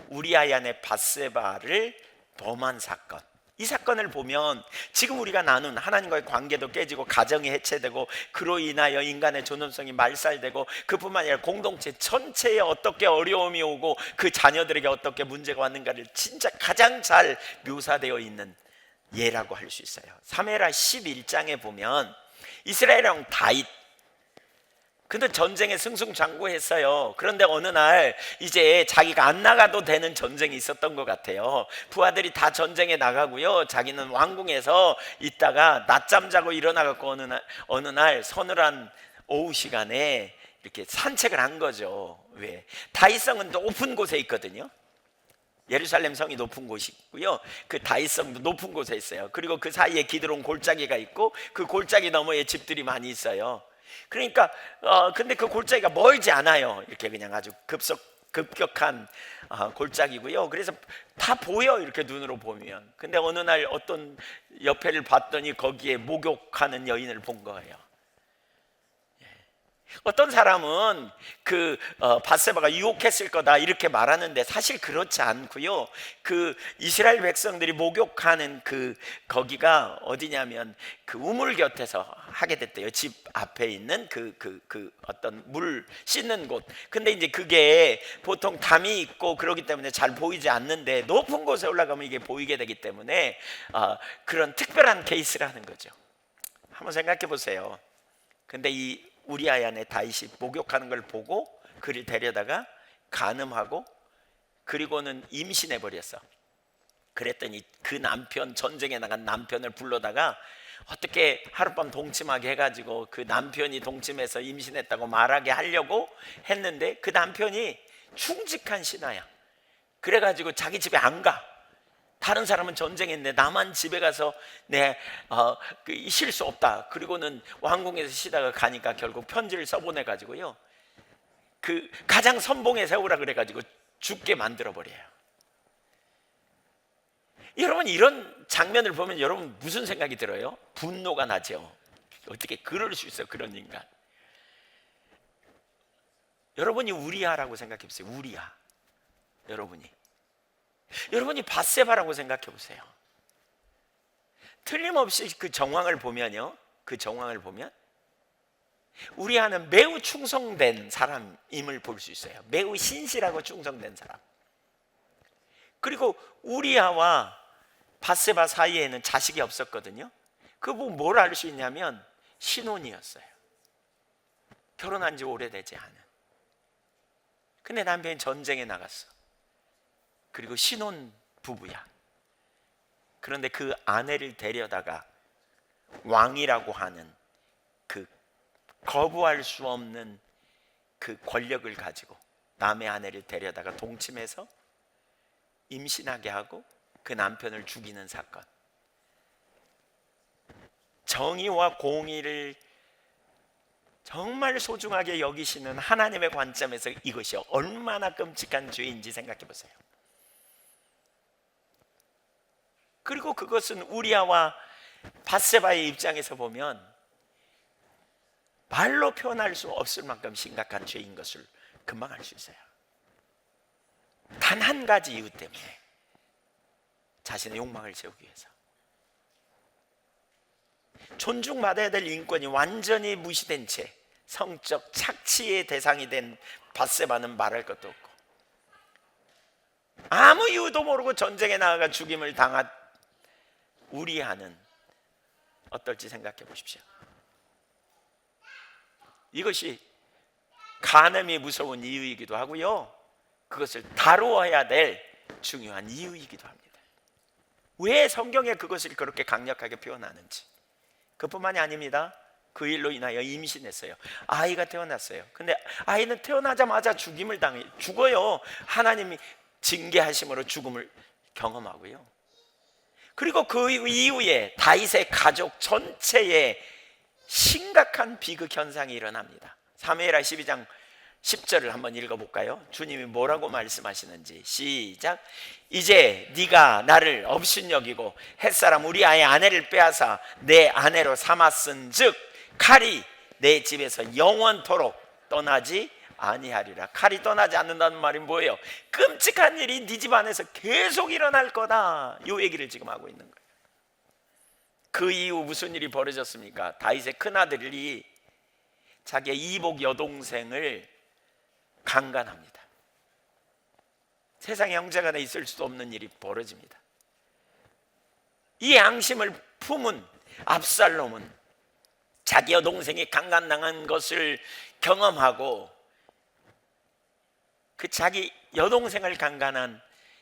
우리아의 아내 밧세바를 범한 사건. 이 사건을 보면 지금 우리가 나눈 하나님과의 관계도 깨지고 가정이 해체되고 그로 인하여 인간의 존엄성이 말살되고, 그뿐만 아니라 공동체 전체에 어떻게 어려움이 오고 그 자녀들에게 어떻게 문제가 왔는가를 진짜 가장 잘 묘사되어 있는 예라고 할 수 있어요. 사무엘하 11장에 보면 이스라엘 왕 다윗, 근데 전쟁에 승승장구했어요. 그런데 어느 날 이제 자기가 안 나가도 되는 전쟁이 있었던 것 같아요. 부하들이 다 전쟁에 나가고요, 자기는 왕궁에서 있다가 낮잠 자고 일어나갖고 어느 날 서늘한 오후 시간에 이렇게 산책을 한 거죠. 왜? 다윗성은 높은 곳에 있거든요. 예루살렘 성이 높은 곳이 있고요, 그 다윗성도 높은 곳에 있어요. 그리고 그 사이에 기드론 골짜기가 있고 그 골짜기 너머에 집들이 많이 있어요. 그러니까 근데 그 골짜기가 멀지 않아요. 이렇게 그냥 아주 급격한 골짜기고요. 그래서 다 보여, 이렇게 눈으로 보면. 근데 어느 날 어떤 옆에를 봤더니 거기에 목욕하는 여인을 본 거예요. 어떤 사람은 바세바가 유혹했을 거다 이렇게 말하는데 사실 그렇지 않고요. 그 이스라엘 백성들이 목욕하는 거기가 어디냐면 그 우물 곁에서 하게 됐대요. 집 앞에 있는 어떤 물 씻는 곳. 근데 이제 그게 보통 담이 있고 그러기 때문에 잘 보이지 않는데 높은 곳에 올라가면 이게 보이게 되기 때문에 그런 특별한 케이스라는 거죠. 한번 생각해 보세요. 근데 이 우리아의 아내 다윗이 목욕하는 걸 보고 그를 데려다가 간음하고 그리고는 임신해 버렸어. 그랬더니 그 남편, 전쟁에 나간 남편을 불러다가 어떻게 하룻밤 동침하게 해가지고 그 남편이 동침해서 임신했다고 말하게 하려고 했는데 그 남편이 충직한 신하야. 그래가지고 자기 집에 안 가. 다른 사람은 전쟁했는데 나만 집에 가서 쉴 수 없다. 그리고는 왕궁에서 쉬다가 가니까 결국 편지를 써보내 가지고요, 그 가장 선봉에 세우라 그래가지고 죽게 만들어 버려요. 여러분, 이런 장면을 보면 여러분 무슨 생각이 들어요? 분노가 나죠. 어떻게 그럴 수 있어요, 그런 인간. 여러분이 우리아라고 생각해 보세요. 우리아. 여러분이 밧세바라고 생각해 보세요. 틀림없이 그 정황을 보면요, 우리아는 매우 충성된 사람임을 볼 수 있어요. 매우 신실하고 충성된 사람. 그리고 우리아와 밧세바 사이에는 자식이 없었거든요. 그거 보고 뭘 알 수 있냐면 신혼이었어요. 결혼한 지 오래되지 않은. 근데 남편이 전쟁에 나갔어. 그리고 신혼 부부야. 그런데 그 아내를 데려다가 왕이라고 하는 그 거부할 수 없는 그 권력을 가지고 남의 아내를 데려다가 동침해서 임신하게 하고 그 남편을 죽이는 사건. 정의와 공의를 정말 소중하게 여기시는 하나님의 관점에서 이것이 얼마나 끔찍한 죄인지 생각해 보세요. 그리고 그것은 우리아와 밧세바의 입장에서 보면 말로 표현할 수 없을 만큼 심각한 죄인 것을 금방 알 수 있어요. 단 한 가지 이유 때문에, 자신의 욕망을 채우기 위해서. 존중받아야 될 인권이 완전히 무시된 채 성적 착취의 대상이 된 밧세바는 말할 것도 없고, 아무 이유도 모르고 전쟁에 나아가 죽임을 당한 우리아는 어떨지 생각해 보십시오. 이것이 간음이 무서운 이유이기도 하고요, 그것을 다루어야 될 중요한 이유이기도 합니다. 왜 성경에 그것을 그렇게 강력하게 표현하는지. 그뿐만이 아닙니다. 그 일로 인하여 임신했어요. 아이가 태어났어요. 근데 아이는 태어나자마자 죽어요. 하나님이 징계하심으로 죽음을 경험하고요. 그리고 그 이후에 다윗의 가족 전체에 심각한 비극 현상이 일어납니다. 사무엘하 12장 10절을 한번 읽어볼까요? 주님이 뭐라고 말씀하시는지. 시작. 이제 네가 나를 업신여기고 햇사람 우리아의 아내를 빼앗아 내 아내로 삼았은 즉 칼이 내 집에서 영원토록 떠나지 아니하리라. 칼이 떠나지 않는다는 말이 뭐예요? 끔찍한 일이 네 집 안에서 계속 일어날 거다, 이 얘기를 지금 하고 있는 거예요. 그 이후 무슨 일이 벌어졌습니까? 다윗의 큰아들이 자기의 이복 여동생을 강간합니다. 세상에 형제간에 있을 수도 없는 일이 벌어집니다. 이 양심을 품은 압살롬은 자기 여동생이 강간당한 것을 경험하고 그 자기 여동생을 강간한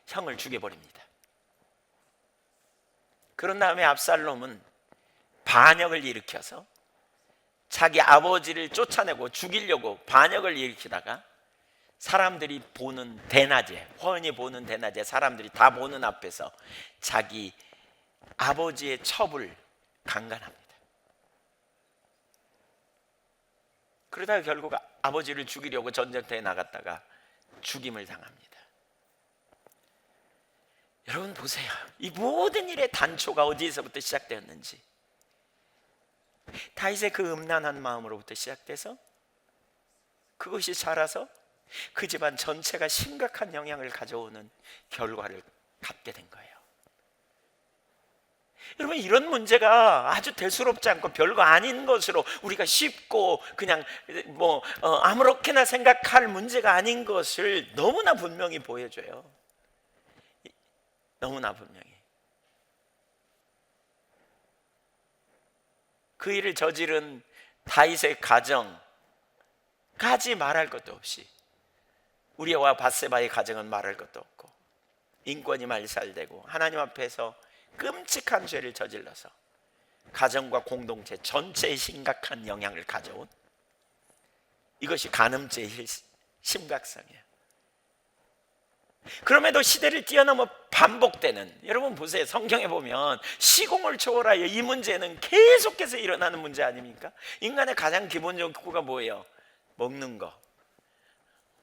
형을 죽여버립니다. 그런 다음에 압살롬은 반역을 일으켜서 자기 아버지를 쫓아내고 죽이려고 반역을 일으키다가 사람들이 보는 대낮에, 훤히 보는 대낮에 사람들이 다 보는 앞에서 자기 아버지의 첩을 강간합니다. 그러다가 결국 아버지를 죽이려고 전쟁터에 나갔다가 죽임을 당합니다. 여러분 보세요. 이 모든 일의 단초가 어디에서부터 시작되었는지. 다윗의 그 음란한 마음으로부터 시작돼서 그것이 자라서 그 집안 전체가 심각한 영향을 가져오는 결과를 갖게 된 거예요. 여러분, 이런 문제가 아주 대수롭지 않고 별거 아닌 것으로 우리가 쉽고 그냥 아무렇게나 생각할 문제가 아닌 것을 너무나 분명히 보여줘요. 너무나 분명히. 그 일을 저지른 다윗의 가정까지 말할 것도 없이, 우리와 밧세바의 가정은 말할 것도 없고, 인권이 말살되고 하나님 앞에서 끔찍한 죄를 저질러서 가정과 공동체 전체에 심각한 영향을 가져온, 이것이 간음죄의 심각성이에요. 그럼에도 시대를 뛰어넘어 반복되는, 여러분 보세요, 성경에 보면 시공을 초월하여 이 문제는 계속해서 일어나는 문제 아닙니까? 인간의 가장 기본 욕구가 뭐예요? 먹는 거.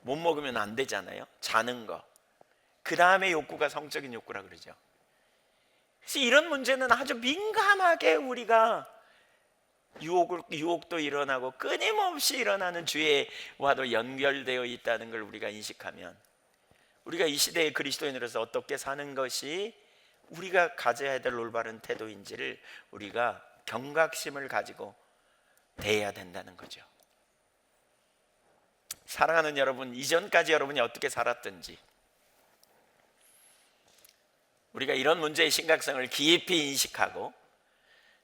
못 먹으면 안 되잖아요. 자는 거. 그 다음에 욕구가 성적인 욕구라 그러죠. 그래서 이런 문제는 아주 민감하게 우리가 유혹도 일어나고 끊임없이 일어나는 죄와도 연결되어 있다는 걸 우리가 인식하면, 우리가 이 시대의 그리스도인으로서 어떻게 사는 것이 우리가 가져야 될 올바른 태도인지를 우리가 경각심을 가지고 대해야 된다는 거죠. 사랑하는 여러분, 이전까지 여러분이 어떻게 살았든지 우리가 이런 문제의 심각성을 깊이 인식하고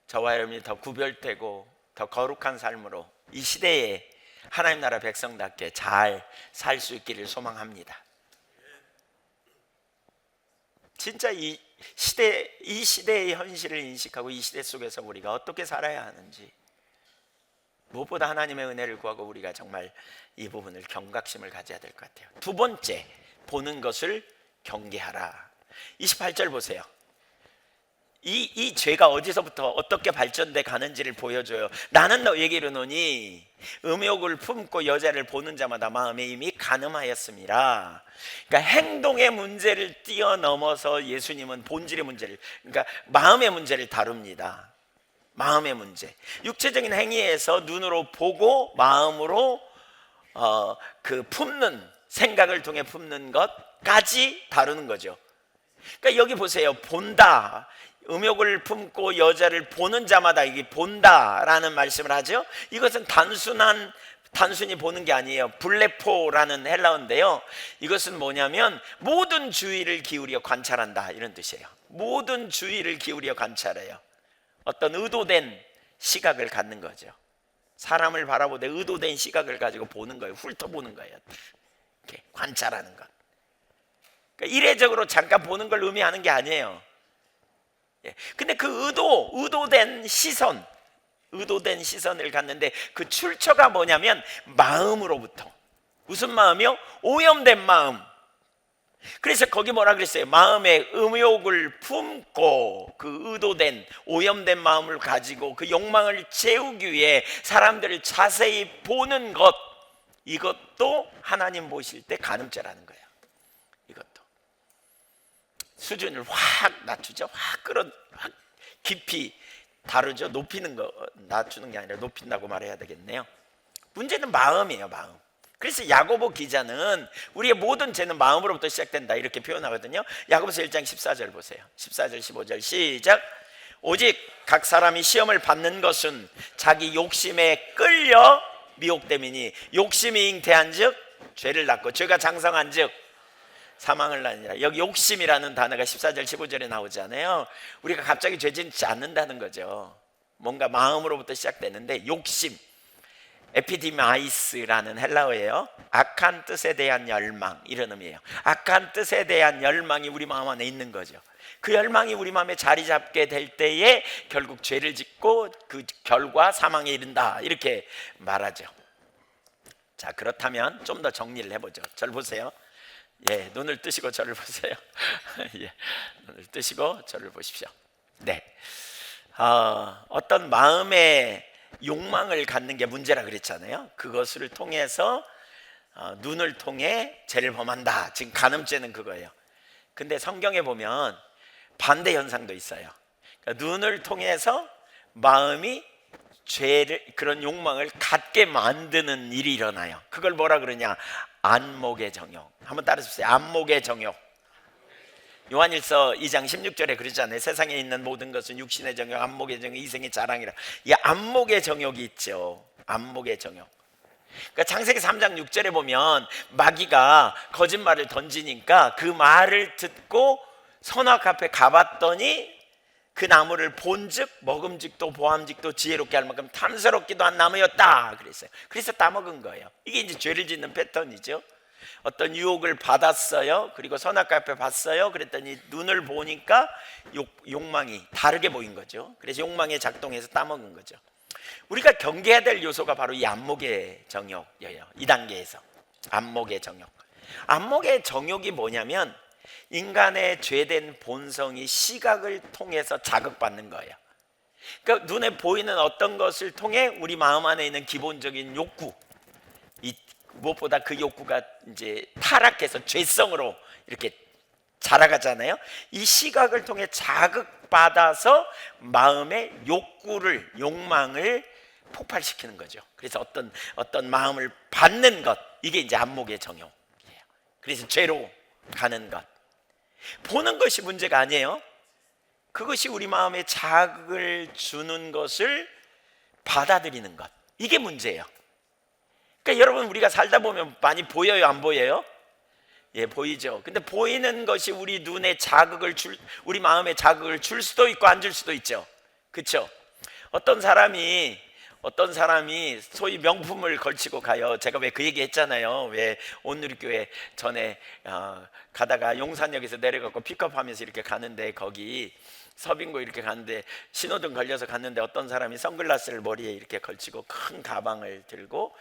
저와 여러분이 더 구별되고 더 거룩한 삶으로 이 시대에 하나님 나라 백성답게 잘 살 수 있기를 소망합니다. 진짜 이 시대의 현실을 인식하고 이 시대 속에서 우리가 어떻게 살아야 하는지, 무엇보다 하나님의 은혜를 구하고 우리가 정말 이 부분을 경각심을 가져야 될 것 같아요. 두 번째, 보는 것을 경계하라. 28절 보세요. 이 죄가 어디서부터 어떻게 발전돼 가는지를 보여줘요. 나는 너에게 이르노니 음욕을 품고 여자를 보는 자마다 마음에 이미 간음하였습니다. 그러니까 행동의 문제를 뛰어넘어서 예수님은 본질의 문제를, 그러니까 마음의 문제를 다룹니다. 마음의 문제. 육체적인 행위에서 눈으로 보고 마음으로 품는, 생각을 통해 품는 것까지 다루는 거죠. 그러니까 여기 보세요. 본다, 음욕을 품고 여자를 보는 자마다, 이게 본다라는 말씀을 하죠. 이것은 단순히 보는 게 아니에요. 블레포라는 헬라어인데요, 이것은 뭐냐면 모든 주의를 기울여 관찰한다, 이런 뜻이에요. 모든 주의를 기울여 관찰해요. 어떤 의도된 시각을 갖는 거죠. 사람을 바라보되 의도된 시각을 가지고 보는 거예요. 훑어보는 거예요. 이렇게 관찰하는 것. 그러니까 이례적으로 잠깐 보는 걸 의미하는 게 아니에요. 근데 그 의도된 시선을 갖는데 그 출처가 뭐냐면 마음으로부터. 무슨 마음이요? 오염된 마음. 그래서 거기 뭐라 그랬어요? 마음에 음욕을 품고, 그 의도된 오염된 마음을 가지고 그 욕망을 채우기 위해 사람들을 자세히 보는 것, 이것도 하나님 보실 때 간음죄라는 거예요. 이것도 수준을 확 낮추죠. 확 깊이 다루죠. 높이는 거, 낮추는 게 아니라 높인다고 말해야 되겠네요. 문제는 마음이에요. 마음. 그래서 야고보 기자는 우리의 모든 죄는 마음으로부터 시작된다, 이렇게 표현하거든요. 야고보서 1장 14절 보세요. 14절 15절 시작. 오직 각 사람이 시험을 받는 것은 자기 욕심에 끌려 미혹됨이니, 욕심이 잉태한 즉 죄를 낳고 죄가 장성한 즉 사망을 낳느니라. 여기 욕심이라는 단어가 14절 15절에 나오잖아요. 우리가 갑자기 죄 짓지 않는다는 거죠. 뭔가 마음으로부터 시작되는데, 욕심, 에피디마이스라는 헬라어예요. 악한 뜻에 대한 열망, 이런 의미예요. 악한 뜻에 대한 열망이 우리 마음 안에 있는 거죠. 그 열망이 우리 마음에 자리 잡게 될 때에 결국 죄를 짓고 그 결과 사망에 이른다, 이렇게 말하죠. 자, 그렇다면 좀 더 정리를 해보죠. 저를 보세요. 예, 눈을 뜨시고 저를 보세요. 예, 눈을 뜨시고 저를 보십시오. 네, 어떤 마음의 욕망을 갖는 게 문제라 그랬잖아요. 그것을 통해서 눈을 통해 죄를 범한다. 지금 간음죄는 그거예요. 근데 성경에 보면 반대 현상도 있어요. 그러니까 눈을 통해서 마음이 죄를, 그런 욕망을 갖게 만드는 일이 일어나요. 그걸 뭐라 그러냐? 안목의 정욕. 한번 따라해주세요. 안목의 정욕. 요한일서 2장 16절에 그러잖아요. 세상에 있는 모든 것은 육신의 정욕, 안목의 정욕, 이생의 자랑이라. 이 안목의 정욕이 있죠. 안목의 정욕. 그러니까 창세기 3장 6절에 보면 마귀가 거짓말을 던지니까 그 말을 듣고 선악 앞에 가봤더니 그 나무를 본즉 먹음직도 보암직도 지혜롭게 할 만큼 탐스럽기도 한 나무였다 그랬어요. 그래서 따먹은 거예요. 이게 이제 죄를 짓는 패턴이죠. 어떤 유혹을 받았어요. 그리고 선악 앞에 봤어요. 그랬더니 눈을 보니까 욕망이 다르게 보인 거죠. 그래서 욕망에 작동해서 따먹은 거죠. 우리가 경계해야 될 요소가 바로 이 안목의 정욕이에요. 이 단계에서 안목의 정욕. 안목의 정욕이 뭐냐면 인간의 죄된 본성이 시각을 통해서 자극받는 거예요. 그러니까 눈에 보이는 어떤 것을 통해 우리 마음 안에 있는 기본적인 욕구, 무엇보다 그 욕구가 이제 타락해서 죄성으로 이렇게 자라가잖아요. 이 시각을 통해 자극받아서 마음의 욕구를, 욕망을 폭발시키는 거죠. 그래서 어떤 마음을 받는 것, 이게 이제 안목의 정욕이에요. 그래서 죄로 가는 것. 보는 것이 문제가 아니에요. 그것이 우리 마음에 자극을 주는 것을 받아들이는 것, 이게 문제예요. 그러니까 여러분, 우리가 살다 보면 많이 보여요, 안 보여요? 예, 보이죠. 근데 보이는 것이 우리 눈에 우리 마음에 자극을 줄 수도 있고 안 줄 수도 있죠. 그렇죠? 어떤 사람이 소위 명품을 걸치고 가요. 제가 왜 그 얘기 했잖아요. 왜 온누리교회 전에 가다가 용산역에서 내려가고 픽업하면서 이렇게 가는데, 거기 서빙고 이렇게 가는데 신호등 걸려서 갔는데 어떤 사람이 선글라스를 머리에 이렇게 걸치고 큰 가방을 들고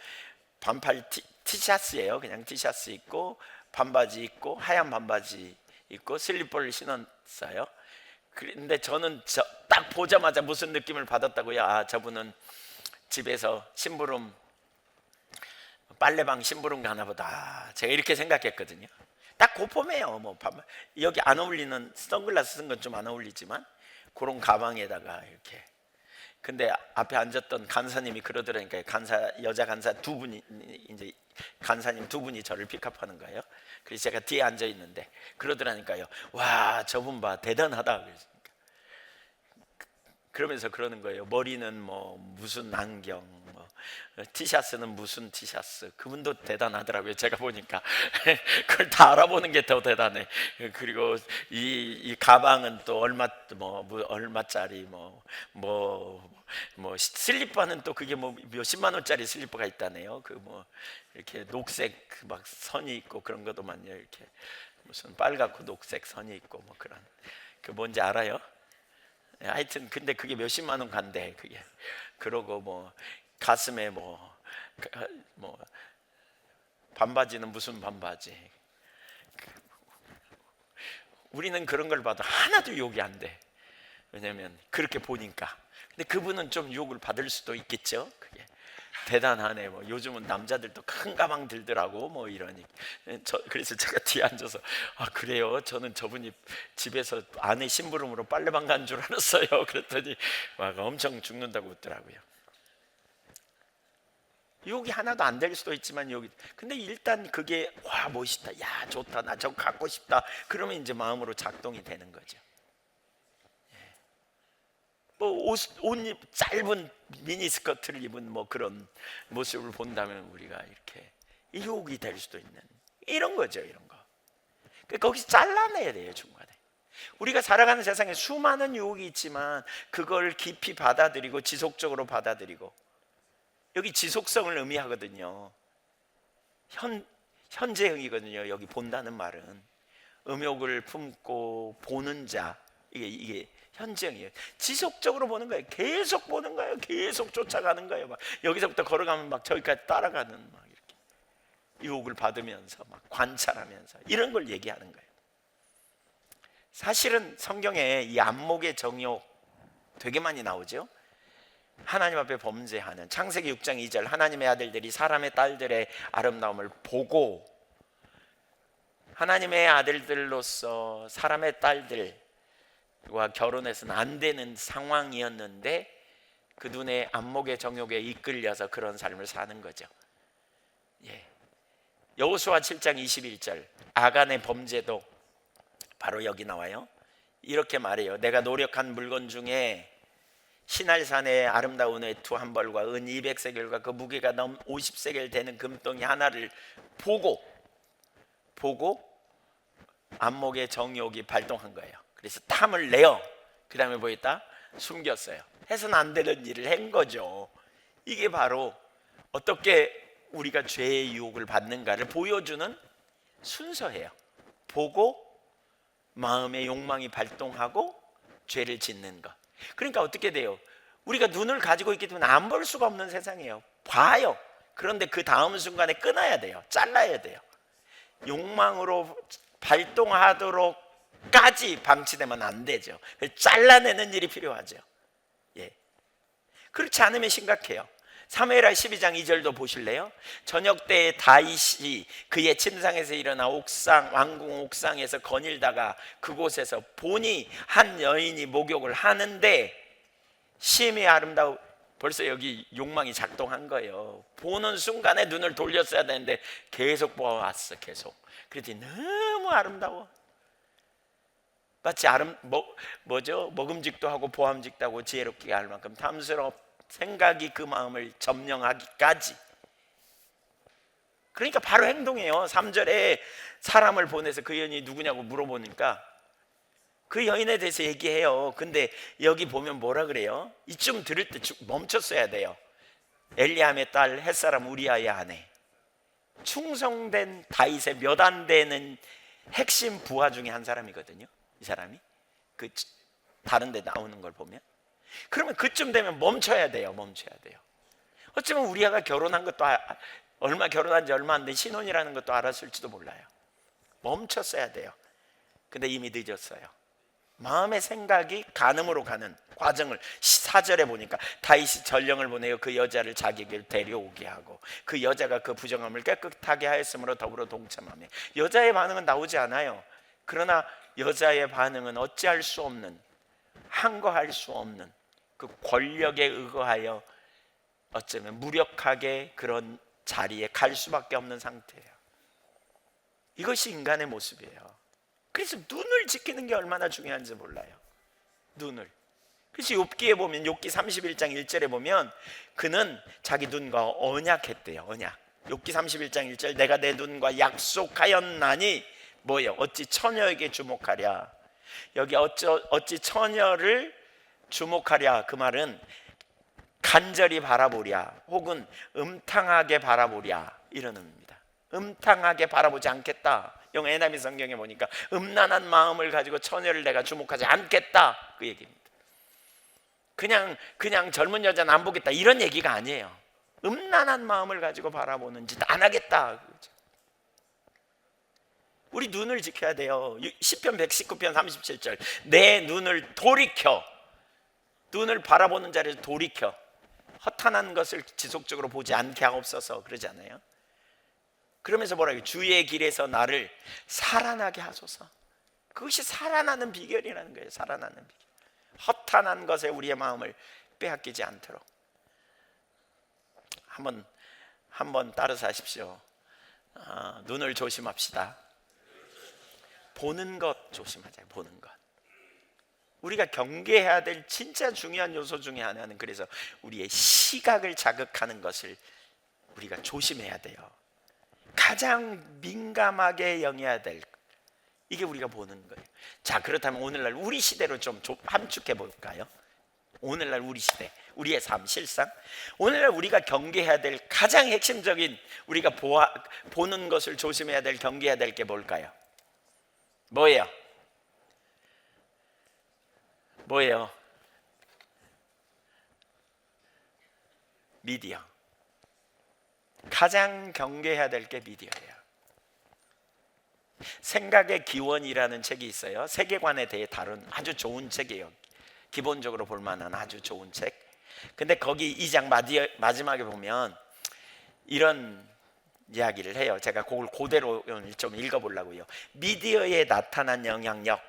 반팔 티셔츠예요. 그냥 티셔츠 입고 반바지 입고 하얀 반바지 입고 슬리퍼를 신었어요. 그런데 저는 딱 보자마자 무슨 느낌을 받았다고요? 아, 저분은 집에서 심부름, 빨래방 심부름 가나 보다, 제가 이렇게 생각했거든요. 딱 고폼해요. 뭐 여기 안 어울리는 선글라스 쓴 건 좀 안 어울리지만 그런 가방에다가 이렇게. 근데 앞에 앉았던 간사님이 그러더라니까요. 여자 간사 두 분이, 이제 간사님 두 분이 저를 픽업하는 거예요. 그래서 제가 뒤에 앉아 있는데 그러더라니까요. 와, 저분 봐, 대단하다. 그러면서 그러는 거예요. 머리는 뭐 무슨 안경, 뭐 티셔츠는 무슨 티셔츠. 그분도 대단하더라고요. 제가 보니까 그걸 다 알아보는 게 더 대단해. 그리고 이 가방은 또 얼마짜리, 슬리퍼는 또 그게 뭐 몇십만 원짜리 슬리퍼가 있다네요. 그 뭐 이렇게 녹색 막 선이 있고 그런 것도 많이 이렇게 무슨 빨갛고 녹색 선이 있고 뭐 그런, 그 뭔지 알아요? 하여튼 근데 그게 몇십만 원 간대. 그게. 그러고 뭐 가슴에 뭐 반바지는 무슨 반바지. 우리는 그런 걸 봐도 하나도 욕이 안 돼. 왜냐면 그렇게 보니까. 근데 그분은 좀 욕을 받을 수도 있겠죠. 그게 대단하네. 뭐 요즘은 남자들도 큰 가방 들더라고. 뭐 이러니. 그래서 제가 뒤에 앉아서, 아, 그래요? 저는 저분이 집에서 아내 심부름으로 빨래방 간 줄 알았어요. 그랬더니 막 엄청 죽는다고 웃더라고요. 욕이 하나도 안 될 수도 있지만 근데 일단 그게 와, 멋있다, 야, 좋다, 나 저거 갖고 싶다, 그러면 이제 마음으로 작동이 되는 거죠. 뭐 옷 짧은 미니스커트를 입은 뭐 그런 모습을 본다면 우리가 이렇게 유혹이 될 수도 있는 이런 거죠. 이런 거. 거기서 잘라내야 돼요. 중간에. 우리가 살아가는 세상에 수많은 유혹이 있지만 그걸 깊이 받아들이고 지속적으로 받아들이고, 여기 지속성을 의미하거든요. 현재형이거든요. 여기 본다는 말은 음욕을 품고 보는 자, 이게 현재형이에요. 지속적으로 보는 거예요. 계속 보는 거예요. 계속 쫓아가는 거예요. 막 여기서부터 걸어가면 막 저기까지 따라가는, 막 이렇게 유혹을 받으면서 막 관찰하면서 이런 걸 얘기하는 거예요. 사실은 성경에 이 안목의 정욕 되게 많이 나오죠. 하나님 앞에 범죄하는, 창세기 6장 2절, 하나님의 아들들이 사람의 딸들의 아름다움을 보고, 하나님의 아들들로서 사람의 딸들과 결혼해서는 안 되는 상황이었는데 그 눈의 안목의 정욕에 이끌려서 그런 삶을 사는 거죠. 예. 여호수아 7장 21절 아간의 범죄도 바로 여기 나와요. 이렇게 말해요. 내가 노력한 물건 중에 시날산의 아름다운 외투 한 벌과 은 200세겔과 그 무게가 넘 50세겔 되는 금덩이 하나를 보고 안목의 정욕이 발동한 거예요. 그래서 탐을 내어 그 다음에 뭐 했다? 숨겼어요. 해서는 안 되는 일을 한 거죠. 이게 바로 어떻게 우리가 죄의 유혹을 받는가를 보여주는 순서예요. 보고 마음의 욕망이 발동하고 죄를 짓는 것. 그러니까 어떻게 돼요? 우리가 눈을 가지고 있기 때문에 안 볼 수가 없는 세상이에요. 봐요. 그런데 그 다음 순간에 끊어야 돼요. 잘라야 돼요. 욕망으로 발동하도록까지 방치되면 안 되죠. 잘라내는 일이 필요하죠. 예. 그렇지 않으면 심각해요. 사무엘하 12장 2절도 보실래요? 저녁 때에 다윗이 그의 침상에서 일어나 옥상 왕궁 옥상에서 거닐다가 그곳에서 보니 한 여인이 목욕을 하는데 심히 아름다워. 벌써 여기 욕망이 작동한 거예요. 보는 순간에 눈을 돌렸어야 되는데 계속 보아왔어. 계속. 그랬더니 너무 아름다워. 마치 먹음직도 하고 보암직도 하고 지혜롭게 할 만큼 탐스럽 생각이 그 마음을 점령하기까지. 그러니까 바로 행동해요. 3절에 사람을 보내서 그 여인이 누구냐고 물어보니까 그 여인에 대해서 얘기해요. 근데 여기 보면 뭐라 그래요? 이쯤 들을 때 멈췄어야 돼요. 엘리암의 딸 햇사람 우리아의 아내, 충성된 다윗의 몇 안 되는 핵심 부하 중에 한 사람이거든요. 이 사람이 그 다른 데 나오는 걸 보면. 그러면 그쯤 되면 멈춰야 돼요. 어쩌면 우리아가 결혼한 것도 결혼한 지 얼마 안 된 신혼이라는 것도 알았을지도 몰라요. 멈췄어야 돼요. 근데 이미 늦었어요. 마음의 생각이 간음으로 가는 과정을 4절에 보니까 다윗이 전령을 보내어 그 여자를 자기에게 데려오게 하고 그 여자가 그 부정함을 깨끗하게 하였으므로 더불어 동참하며. 여자의 반응은 나오지 않아요. 그러나 여자의 반응은 어찌할 수 없는, 항거할 수 없는 그 권력에 의거하여 어쩌면 무력하게 그런 자리에 갈 수밖에 없는 상태예요. 이것이 인간의 모습이에요. 그래서 눈을 지키는 게 얼마나 중요한지 몰라요. 눈을. 그래서 욥기에 보면 욥기 31장 1절에 보면 그는 자기 눈과 언약했대요. 언약. 욥기 31장 1절 내가 내 눈과 약속하였나니 뭐예요? 어찌 처녀에게 주목하랴. 여기 어찌 처녀를 주목하랴. 그 말은 간절히 바라보랴 혹은 음탕하게 바라보랴 이런 의미입니다. 음탕하게 바라보지 않겠다. 영어 NIV 성경에 보니까 음란한 마음을 가지고 처녀를 내가 주목하지 않겠다 그 얘기입니다. 그냥 젊은 여자는 안 보겠다 이런 얘기가 아니에요. 음란한 마음을 가지고 바라보는 짓 안 하겠다. 우리 눈을 지켜야 돼요. 시편 119편 37절 내 눈을 돌이켜, 눈을 바라보는 자를 돌이켜 허탄한 것을 지속적으로 보지 않게 하옵소서 그러지 않아요? 그러면서 뭐라고 해요? 주의 길에서 나를 살아나게 하소서. 그것이 살아나는 비결이라는 거예요. 살아나는 비결. 허탄한 것에 우리의 마음을 빼앗기지 않도록 한번 따라서 하십시오. 눈을 조심합시다. 보는 것 조심하자. 보는 것. 우리가 경계해야 될 진짜 중요한 요소 중에 하나는 그래서 우리의 시각을 자극하는 것을 우리가 조심해야 돼요. 가장 민감하게 영해야 될 이게 우리가 보는 거예요. 자, 그렇다면 오늘날 우리 시대로 좀 함축해 볼까요? 오늘날 우리 시대, 우리의 삶, 실상. 오늘날 우리가 경계해야 될 가장 핵심적인 우리가 보는 것을 조심해야 될, 경계해야 될 게 뭘까요? 뭐예요? 미디어. 가장 경계해야 될 게 미디어예요. 생각의 기원이라는 책이 있어요. 세계관에 대해 다룬 아주 좋은 책이에요. 기본적으로 볼 만한 아주 좋은 책. 근데 거기 2장 마지막에 보면 이런 이야기를 해요. 제가 그걸 그대로 좀 읽어보려고요. 미디어에 나타난 영향력,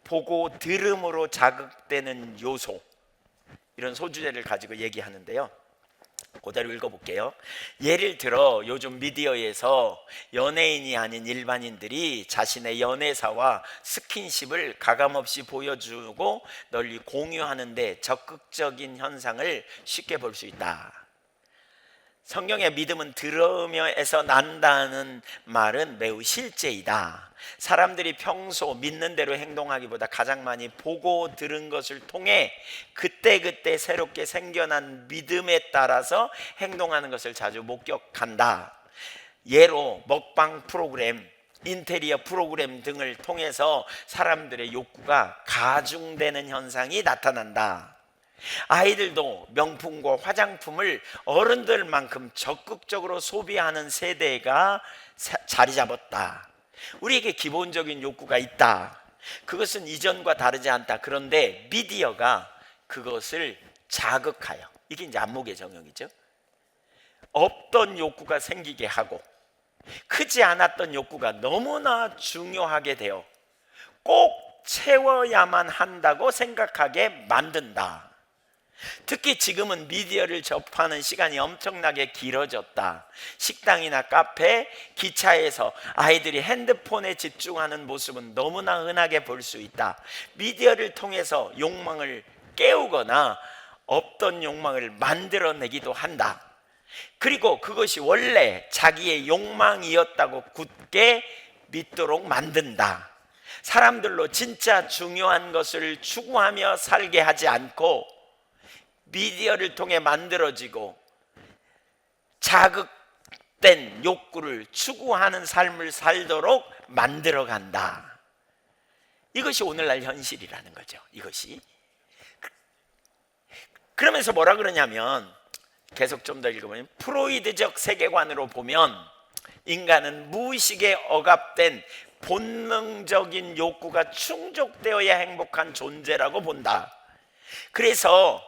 보고 들음으로 자극되는 요소, 이런 소주제를 가지고 얘기하는데요. 그대로 읽어볼게요. 예를 들어 요즘 미디어에서 연예인이 아닌 일반인들이 자신의 연애사와 스킨십을 가감없이 보여주고 널리 공유하는데 적극적인 현상을 쉽게 볼 수 있다. 성경의 믿음은 들으며에서 난다는 말은 매우 실제이다. 사람들이 평소 믿는 대로 행동하기보다 가장 많이 보고 들은 것을 통해 그때그때 새롭게 생겨난 믿음에 따라서 행동하는 것을 자주 목격한다. 예로 먹방 프로그램, 인테리어 프로그램 등을 통해서 사람들의 욕구가 가중되는 현상이 나타난다. 아이들도 명품과 화장품을 어른들만큼 적극적으로 소비하는 세대가 자리 잡았다. 우리에게 기본적인 욕구가 있다. 그것은 이전과 다르지 않다. 그런데 미디어가 그것을 자극하여, 이게 이제 안목의 정형이죠. 없던 욕구가 생기게 하고 크지 않았던 욕구가 너무나 중요하게 되어 꼭 채워야만 한다고 생각하게 만든다. 특히 지금은 미디어를 접하는 시간이 엄청나게 길어졌다. 식당이나 카페, 기차에서 아이들이 핸드폰에 집중하는 모습은 너무나 흔하게 볼 수 있다. 미디어를 통해서 욕망을 깨우거나 없던 욕망을 만들어내기도 한다. 그리고 그것이 원래 자기의 욕망이었다고 굳게 믿도록 만든다. 사람들로 진짜 중요한 것을 추구하며 살게 하지 않고 미디어를 통해 만들어지고 자극된 욕구를 추구하는 삶을 살도록 만들어 간다. 이것이 오늘날 현실이라는 거죠. 이것이. 그러면서 뭐라 그러냐면, 계속 좀 더 읽어보면, 프로이드적 세계관으로 보면 인간은 무의식에 억압된 본능적인 욕구가 충족되어야 행복한 존재라고 본다. 그래서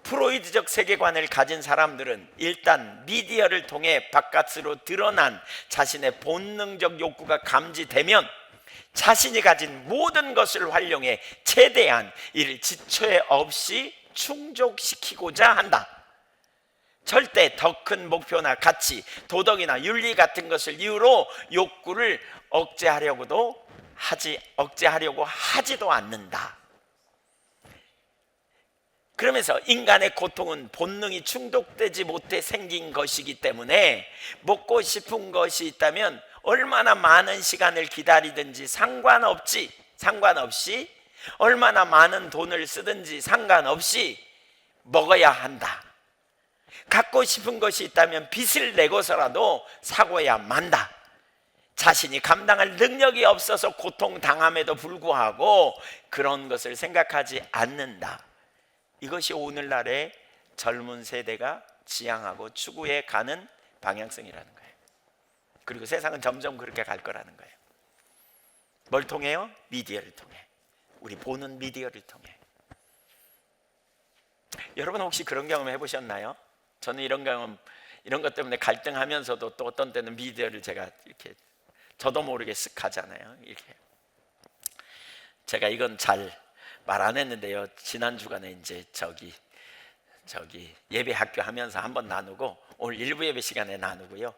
프로이드적 세계관을 가진 사람들은 일단 미디어를 통해 바깥으로 드러난 자신의 본능적 욕구가 감지되면 자신이 가진 모든 것을 활용해 최대한 이를 지체 없이 충족시키고자 한다. 절대 더 큰 목표나 가치, 도덕이나 윤리 같은 것을 이유로 욕구를 억제하려고 하지도 않는다. 그러면서 인간의 고통은 본능이 충족되지 못해 생긴 것이기 때문에 먹고 싶은 것이 있다면 얼마나 많은 시간을 기다리든지 상관없이 얼마나 많은 돈을 쓰든지 상관없이 먹어야 한다. 갖고 싶은 것이 있다면 빚을 내고서라도 사고야 만다. 자신이 감당할 능력이 없어서 고통당함에도 불구하고 그런 것을 생각하지 않는다. 이것이 오늘날의 젊은 세대가 지향하고 추구해 가는 방향성이라는 거예요. 그리고 세상은 점점 그렇게 갈 거라는 거예요. 뭘 통해요? 미디어를 통해. 우리 보는 미디어를 통해. 여러분 혹시 그런 경험 해보셨나요? 저는 이런 것 때문에 갈등하면서도 또 어떤 때는 미디어를 제가 이렇게 저도 모르게 쓱 하잖아요. 이렇게. 제가 이건 잘 말 안 했는데요. 지난 주간에 이제 저기 예배 학교 하면서 한번 나누고 오늘 일부 예배 시간에 나누고요.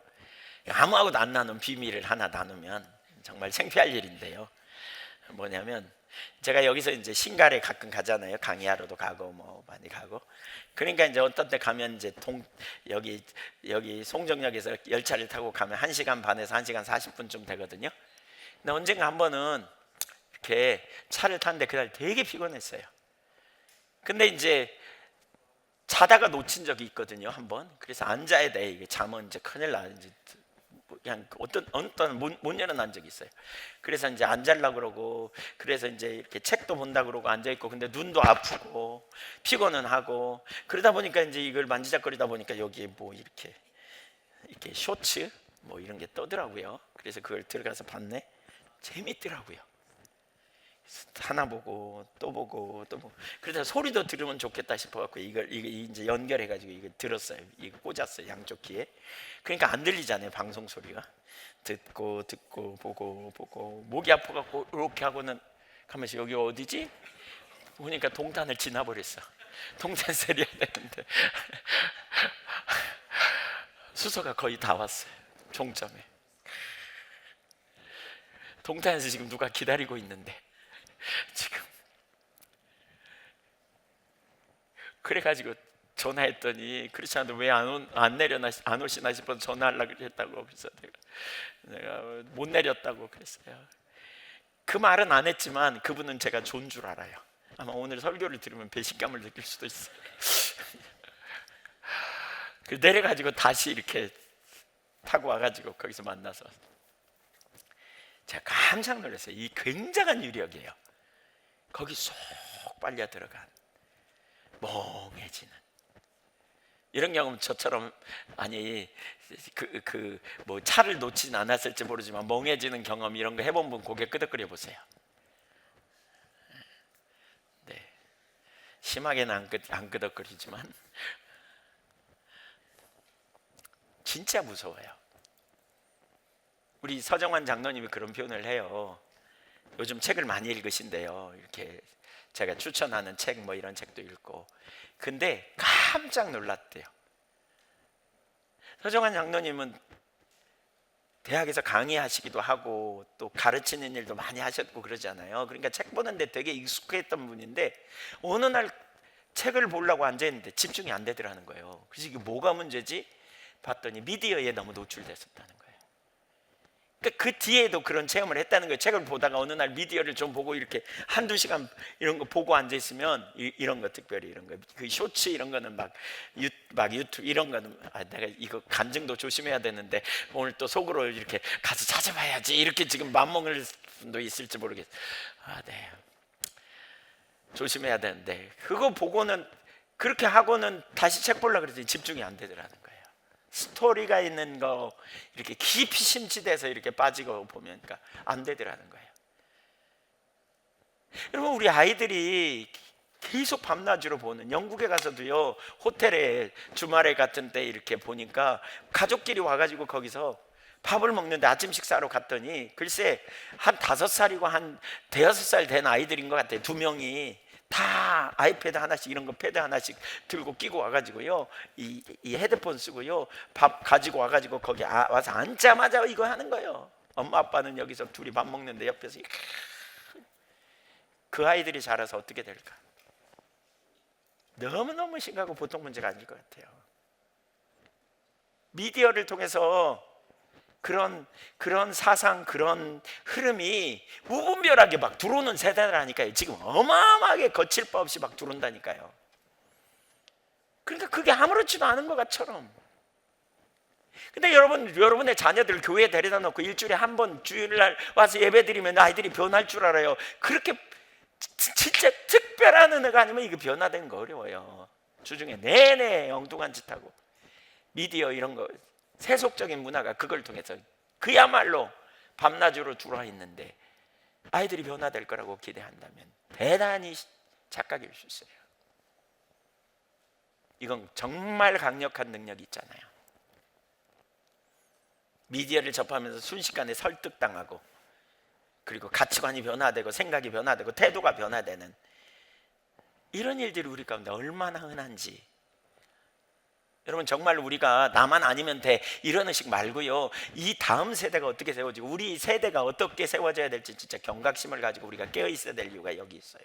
아무하고도 안 나눈 비밀을 하나 나누면 정말 창피할 일인데요. 뭐냐면 제가 여기서 이제 신갈에 가끔 가잖아요. 강의하러도 가고 뭐 많이 가고. 그러니까 이제 어떤 때 가면 이제 여기 송정역에서 열차를 타고 가면 1시간 반에서 1시간 40분쯤 되거든요. 근데 언젠가 한 번은 이렇게 차를 탔는데 그날 되게 피곤했어요. 근데 이제 자다가 놓친 적이 있거든요, 한번. 그래서 앉아야 돼. 이게 자면 이제 큰일 나. 이제 그냥 어떤 못 일어난 적이 있어요. 그래서 이제 앉으려고 그러고, 그래서 이제 이렇게 책도 본다 그러고 앉아 있고, 근데 눈도 아프고 피곤은 하고, 그러다 보니까 이제 이걸 만지작거리다 보니까 여기에 뭐 이렇게 쇼츠 뭐 이런 게 떠더라고요. 그래서 그걸 들어가서 봤네. 재밌더라고요. 하나 보고 또 보고 또 보고. 그래서 소리도 들으면 좋겠다 싶어갖고 이걸 이제 연결해가지고 이거 들었어요. 이거 꽂았어요, 양쪽 귀에. 그러니까 안 들리잖아요, 방송 소리가. 듣고 보고 목이 아파갖고 이렇게 하고는 가면서 여기 어디지? 보니까 동탄을 지나버렸어. 동탄 세려야 되는데 수소가 거의 다 왔어요. 종점에. 동탄에서 지금 누가 기다리고 있는데 지금. 그래가지고 전화했더니 크리스찬도 왜 안 내려나 안 오시나 싶어서 전화하려고 했다고. 그래서 내가 못 내렸다고 그랬어요. 그 말은 안 했지만 그분은 제가 좋은 줄 알아요. 아마 오늘 설교를 들으면 배신감을 느낄 수도 있어요. 그 내려가지고 다시 이렇게 타고 와가지고 거기서 만나서 제가 깜짝 놀랐어요. 이 굉장한 유력이에요. 거기 쏙 빨려 들어간 멍해지는 이런 경험 저처럼 아니 뭐 차를 놓지는 않았을지 모르지만 멍해지는 경험 이런 거 해본 분 고개 끄덕거려 보세요. 네, 심하게는 안 끄덕거리지만 진짜 무서워요. 우리 서정환 장로님이 그런 표현을 해요. 요즘 책을 많이 읽으신대요. 이렇게 제가 추천하는 책 뭐 이런 책도 읽고. 근데 깜짝 놀랐대요. 서정환 장로님은 대학에서 강의하시기도 하고 또 가르치는 일도 많이 하셨고 그러잖아요. 그러니까 책 보는데 되게 익숙했던 분인데 어느 날 책을 보려고 앉아있는데 집중이 안 되더라는 거예요. 그래서 이게 뭐가 문제지? 봤더니 미디어에 너무 노출됐었다는 거예요. 그러니까 그 뒤에도 그런 체험을 했다는 거예요. 책을 보다가 어느 날 미디어를 좀 보고 이렇게 한두 시간 이런 거 보고 앉아있으면 이런 거 특별히 이런 거 그 쇼츠 이런 거는 막 유튜브 이런 거는 내가 이거 간증도 조심해야 되는데 오늘 또 속으로 이렇게 가서 찾아봐야지 이렇게 지금 맘먹을 분도 있을지 모르겠어요. 네, 조심해야 되는데 그거 보고는 그렇게 하고는 다시 책 보려고 그랬더니 집중이 안 되더라는 거예요. 스토리가 있는 거 이렇게 깊이 심취돼서 이렇게 빠지고 보면 안 되더라는 거예요. 여러분 우리 아이들이 계속 밤낮으로 보는 영국에 가서도요 호텔에 주말에 같은 때 이렇게 보니까 가족끼리 와가지고 거기서 밥을 먹는데 아침 식사로 갔더니 글쎄 한 5살이고 한 대여섯 살 된 아이들인 것 같아요. 2명이 다 아이패드 하나씩 이런 거 패드 하나씩 들고 끼고 와가지고요 이 헤드폰 쓰고요 밥 가지고 와가지고 거기 와서 앉자마자 이거 하는 거예요. 엄마 아빠는 여기서 둘이 밥 먹는데 옆에서 그 아이들이 자라서 어떻게 될까? 너무너무 심각하고 보통 문제가 아닐 것 같아요. 미디어를 통해서 그런 사상, 그런 흐름이 무분별하게 막 들어오는 세대라니까요. 지금 어마어마하게 거칠 바 없이 막 들어온다니까요. 그러니까 그게 아무렇지도 않은 것 같처럼. 근데 여러분의 자녀들 교회에 데려다 놓고 일주일에 한 번 주일날 와서 예배 드리면 아이들이 변할 줄 알아요. 그렇게 진짜 특별한 은혜가 아니면 이거 변화된 거 어려워요. 주중에 내내 엉뚱한 짓 하고 미디어 이런 거 세속적인 문화가 그걸 통해서 그야말로 밤낮으로 들어와 있는데 아이들이 변화될 거라고 기대한다면 대단히 착각일 수 있어요. 이건 정말 강력한 능력이 있잖아요. 미디어를 접하면서 순식간에 설득당하고 그리고 가치관이 변화되고 생각이 변화되고 태도가 변화되는 이런 일들이 우리 가운데 얼마나 흔한지. 여러분 정말 우리가 나만 아니면 돼 이런 의식 말고요 이 다음 세대가 어떻게 세워지고 우리 세대가 어떻게 세워져야 될지 진짜 경각심을 가지고 우리가 깨어 있어야 될 이유가 여기 있어요.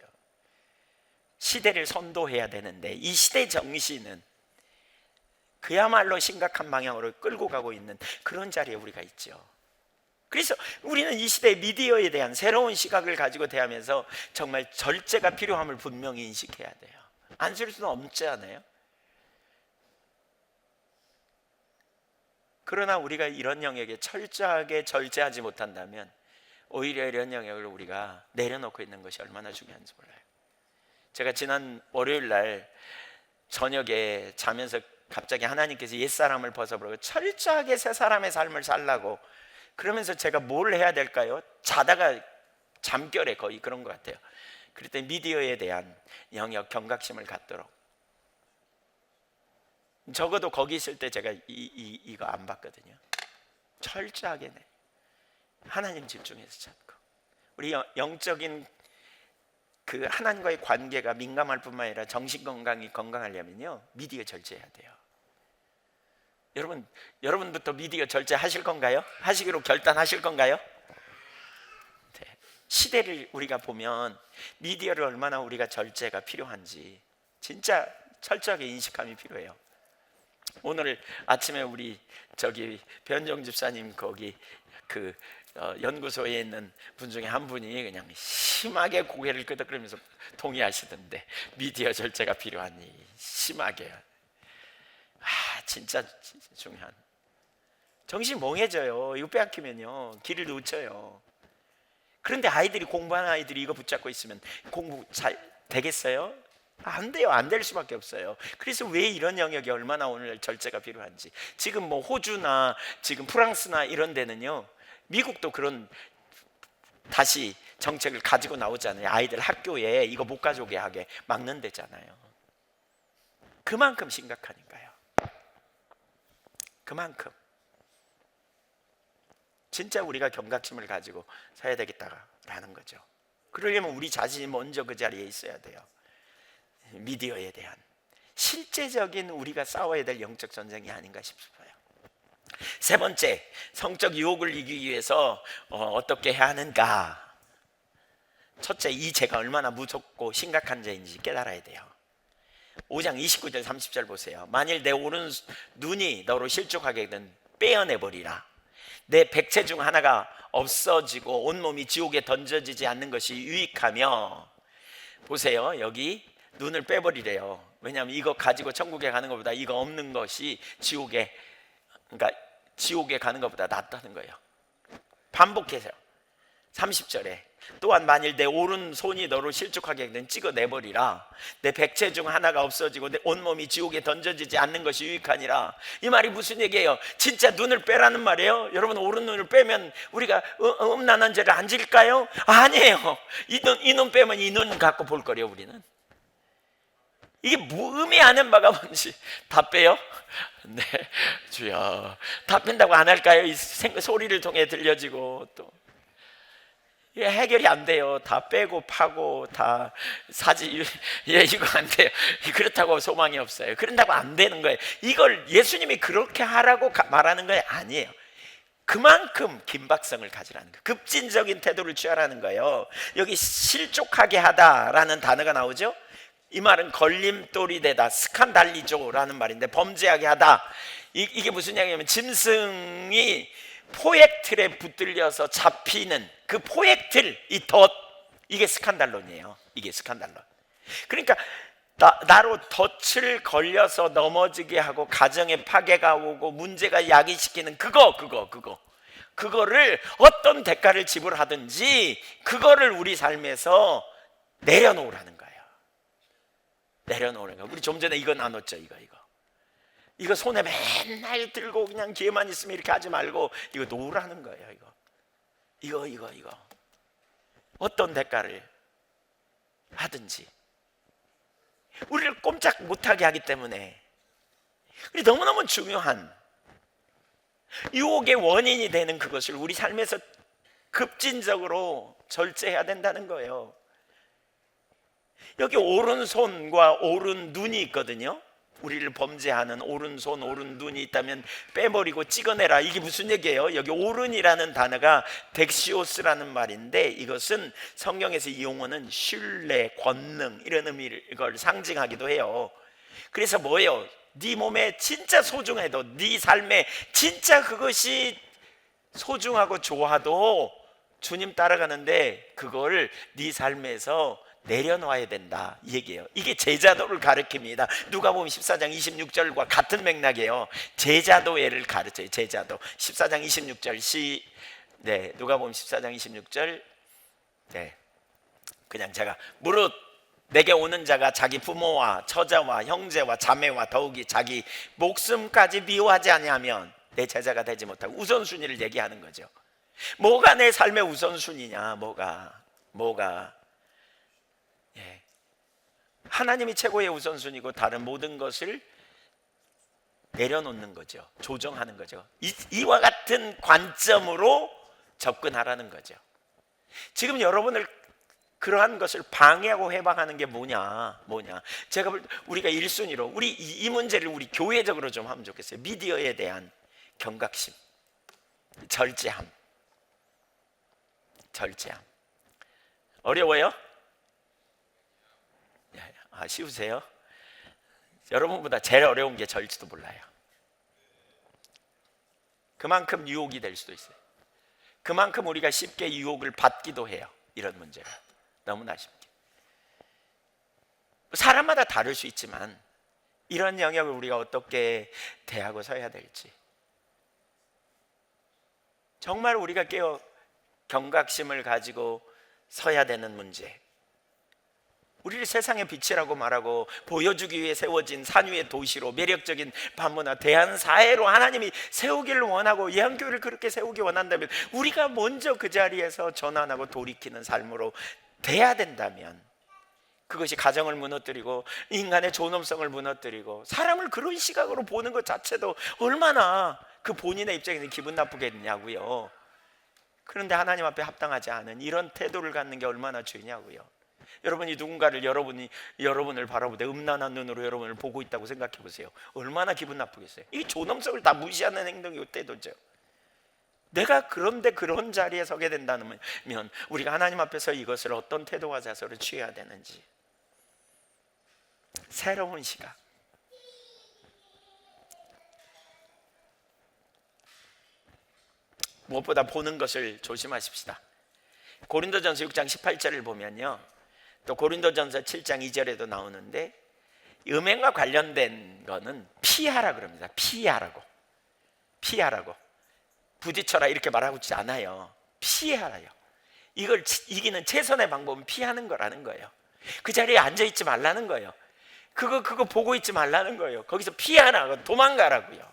시대를 선도해야 되는데 이 시대 정신은 그야말로 심각한 방향으로 끌고 가고 있는 그런 자리에 우리가 있죠. 그래서 우리는 이 시대의 미디어에 대한 새로운 시각을 가지고 대하면서 정말 절제가 필요함을 분명히 인식해야 돼요. 안 쓸 수는 없지 않아요? 그러나 우리가 이런 영역에 철저하게 절제하지 못한다면 오히려 이런 영역을 우리가 내려놓고 있는 것이 얼마나 중요한지 몰라요. 제가 지난 월요일 날 저녁에 자면서 갑자기 하나님께서 옛사람을 벗어버리고 철저하게 새 사람의 삶을 살라고 그러면서 제가 뭘 해야 될까요? 자다가 잠결에 거의 그런 것 같아요. 그랬더니 미디어에 대한 영역 경각심을 갖도록 적어도 거기 있을 때 제가 이거 안 봤거든요. 철저하게 하나님 집중해서 찾고 우리 영적인 그 하나님과의 관계가 민감할 뿐만 아니라 정신 건강이 건강하려면요, 미디어 절제해야 돼요. 여러분부터 미디어 절제하실 건가요? 하시기로 결단하실 건가요? 네. 시대를 우리가 보면 미디어를 얼마나 우리가 절제가 필요한지 진짜 철저하게 인식함이 필요해요. 오늘 아침에 우리 변정 집사님 거기 연구소에 있는 분 중에 한 분이 그냥 심하게 고개를 끄덕거리면서 동의하시던데, 미디어 절제가 필요하니 심하게. 진짜 중요한. 정신 멍해져요. 이거 빼앗기면요 길을 놓쳐요. 그런데 공부하는 아이들이 이거 붙잡고 있으면 공부 잘 되겠어요? 안 돼요. 안 될 수밖에 없어요. 그래서 왜 이런 영역이 얼마나 오늘 절제가 필요한지. 지금 뭐 호주나 지금 프랑스나 이런 데는요, 미국도 그런 다시 정책을 가지고 나오잖아요. 아이들 학교에 이거 못 가져오게 하게 막는 데잖아요. 그만큼 심각하니까요. 그만큼 진짜 우리가 경각심을 가지고 서야 되겠다라는 거죠. 그러려면 우리 자신이 먼저 그 자리에 있어야 돼요. 미디어에 대한 실제적인 우리가 싸워야 될 영적 전쟁이 아닌가 싶어요. 세 번째, 성적 유혹을 이기기 위해서 어떻게 해야 하는가. 첫째, 이 죄가 얼마나 무섭고 심각한 죄인지 깨달아야 돼요. 5장 29절 30절 보세요. 만일 내 오른 눈이 너로 실족하게 되면 빼어내버리라. 내 백체 중 하나가 없어지고 온몸이 지옥에 던져지지 않는 것이 유익하며. 보세요, 여기 눈을 빼버리래요. 왜냐하면 이거 가지고 천국에 가는 것보다 이거 없는 것이 지옥에 가는 것보다 낫다는 거예요. 반복해서요. 30절에 또한 만일 내 오른손이 너로 실족하게 되면 찍어내버리라. 내 백체 중 하나가 없어지고 내 온몸이 지옥에 던져지지 않는 것이 유익하니라. 이 말이 무슨 얘기예요? 진짜 눈을 빼라는 말이에요? 여러분, 오른눈을 빼면 우리가 음란한 죄를 안 질까요? 아니에요. 이 눈 빼면 이 눈 갖고 볼 거래요. 우리는 이게 의미 아는 바가 뭔지 다 빼요? 네, 주여. 다 뺀다고 안 할까요? 이 소리를 통해 들려지고 또 이게 해결이 안 돼요. 다 빼고 파고 다 사지. 이거 안 돼요. 그렇다고 소망이 없어요. 그런다고 안 되는 거예요. 이걸 예수님이 그렇게 하라고 말하는 거 아니에요. 그만큼 긴박성을 가지라는 거예요. 급진적인 태도를 취하라는 거예요. 여기 실족하게 하다라는 단어가 나오죠. 이 말은 걸림돌이 되다, 스칸달리조라는 말인데, 범죄하게 하다. 이게 무슨 얘기냐면 짐승이 포획틀에 붙들려서 잡히는 그 포획틀, 이 덫, 이게 스칸달론이에요. 이게 스칸달론. 그러니까 나로 덫을 걸려서 넘어지게 하고 가정에 파괴가 오고 문제가 야기시키는 그거를 어떤 대가를 지불하든지 그거를 우리 삶에서 내려놓으라는 거예요. 내려놓으라는 거예요. 우리 좀 전에 이거 나눴죠. 이거 손에 맨날 들고 그냥 기회만 있으면 이렇게 하지 말고 이거 놓으라는 거예요. 이거 어떤 대가를 하든지 우리를 꼼짝 못하게 하기 때문에, 우리 너무너무 중요한 유혹의 원인이 되는 그것을 우리 삶에서 급진적으로 절제해야 된다는 거예요. 여기 오른손과 오른눈이 있거든요. 우리를 범죄하는 오른손, 오른눈이 있다면 빼버리고 찍어내라. 이게 무슨 얘기예요? 여기 오른이라는 단어가 덱시오스라는 말인데, 이것은 성경에서 이 용어는 신뢰, 권능 이런 의미를 상징하기도 해요. 그래서 뭐예요? 네 몸에 진짜 소중해도, 네 삶에 진짜 그것이 소중하고 좋아도 주님 따라가는데 그걸 네 삶에서 내려놓아야 된다, 이 얘기예요. 이게 제자도를 가르칩니다. 누가복음 14장 26절과 같은 맥락이에요. 제자도회를 가르쳐요. 제자도 14장 26절 누가복음 14장 26절. 그냥 제가 무릇 내게 오는 자가 자기 부모와 처자와 형제와 자매와 더욱이 자기 목숨까지 미워하지 아니하면 내 제자가 되지 못하고, 우선순위를 얘기하는 거죠. 뭐가 내 삶의 우선순위냐? 뭐가 하나님이 최고의 우선순위고 다른 모든 것을 내려놓는 거죠. 조정하는 거죠. 이와 같은 관점으로 접근하라는 거죠. 지금 여러분을 그러한 것을 방해하고 해방하는 게 뭐냐. 제가 우리가 1순위로 우리 이 문제를 우리 교회적으로 좀 하면 좋겠어요. 미디어에 대한 경각심, 절제함. 어려워요? 쉬우세요? 여러분보다 제일 어려운 게 저일지도 몰라요. 그만큼 유혹이 될 수도 있어요. 그만큼 우리가 쉽게 유혹을 받기도 해요. 이런 문제가 너무나 쉽게. 사람마다 다를 수 있지만 이런 영역을 우리가 어떻게 대하고 서야 될지, 정말 우리가 깨어 경각심을 가지고 서야 되는 문제. 우리를 세상의 빛이라고 말하고 보여주기 위해 세워진 산 위의 도시로, 매력적인 반문화 대한사회로 하나님이 세우기를 원하고 예한교회를 그렇게 세우기 원한다면 우리가 먼저 그 자리에서 전환하고 돌이키는 삶으로 돼야 된다면, 그것이 가정을 무너뜨리고 인간의 존엄성을 무너뜨리고 사람을 그런 시각으로 보는 것 자체도 얼마나 그 본인의 입장에서 기분 나쁘겠냐고요. 그런데 하나님 앞에 합당하지 않은 이런 태도를 갖는 게 얼마나 죄냐고요. 여러분이 누군가를 여러분을 바라보되 음란한 눈으로 여러분을 보고 있다고 생각해 보세요. 얼마나 기분 나쁘겠어요. 이게 존엄성을 다 무시하는 행동이고 태도죠. 내가 그런데 그런 자리에 서게 된다면 우리가 하나님 앞에서 이것을 어떤 태도와 자세로 취해야 되는지, 새로운 시각. 무엇보다 보는 것을 조심하십시다. 고린도전서 6장 18절을 보면요, 또 고린도전서 7장 2절에도 나오는데 음행과 관련된 거는 피하라 그럽니다. 피하라고. 부딪혀라 이렇게 말하고 있지 않아요. 피하라요. 이걸 이기는 최선의 방법은 피하는 거라는 거예요. 그 자리에 앉아있지 말라는 거예요. 그거 보고 있지 말라는 거예요. 거기서 피하라고, 도망가라고요.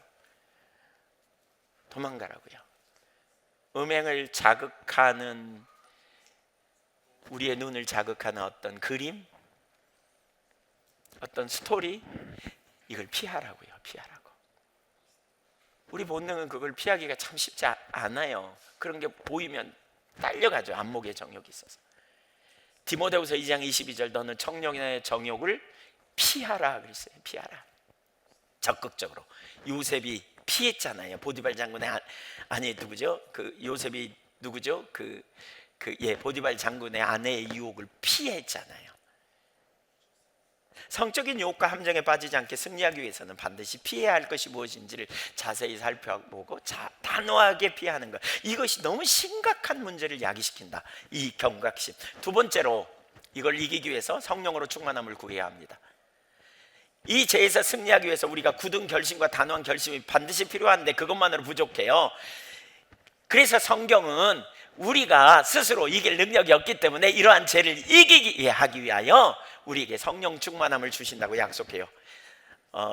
음행을 자극하는, 우리의 눈을 자극하는 어떤 그림, 어떤 스토리, 이걸 피하라고. 우리 본능은 그걸 피하기가 참 쉽지 않아요. 그런 게 보이면 딸려가죠. 안목에 정욕이 있어서. 디모데후서 2장 22절 너는 청년의 정욕을 피하라 그랬어요. 피하라. 적극적으로. 요셉이 피했잖아요. 보디발 장군의 아니 누구죠? 그 요셉이 누구죠? 보디발 장군의 아내의 유혹을 피했잖아요. 성적인 유혹과 함정에 빠지지 않게 승리하기 위해서는 반드시 피해야 할 것이 무엇인지를 자세히 살펴보고 단호하게 피하는 것. 이것이 너무 심각한 문제를 야기시킨다. 이 경각심. 두 번째로, 이걸 이기기 위해서 성령으로 충만함을 구해야 합니다. 이 죄에서 승리하기 위해서 우리가 굳은 결심과 단호한 결심이 반드시 필요한데 그것만으로 부족해요. 그래서 성경은 우리가 스스로 이길 능력이 없기 때문에 이러한 죄를 이기게 하기 위하여 우리에게 성령 충만함을 주신다고 약속해요.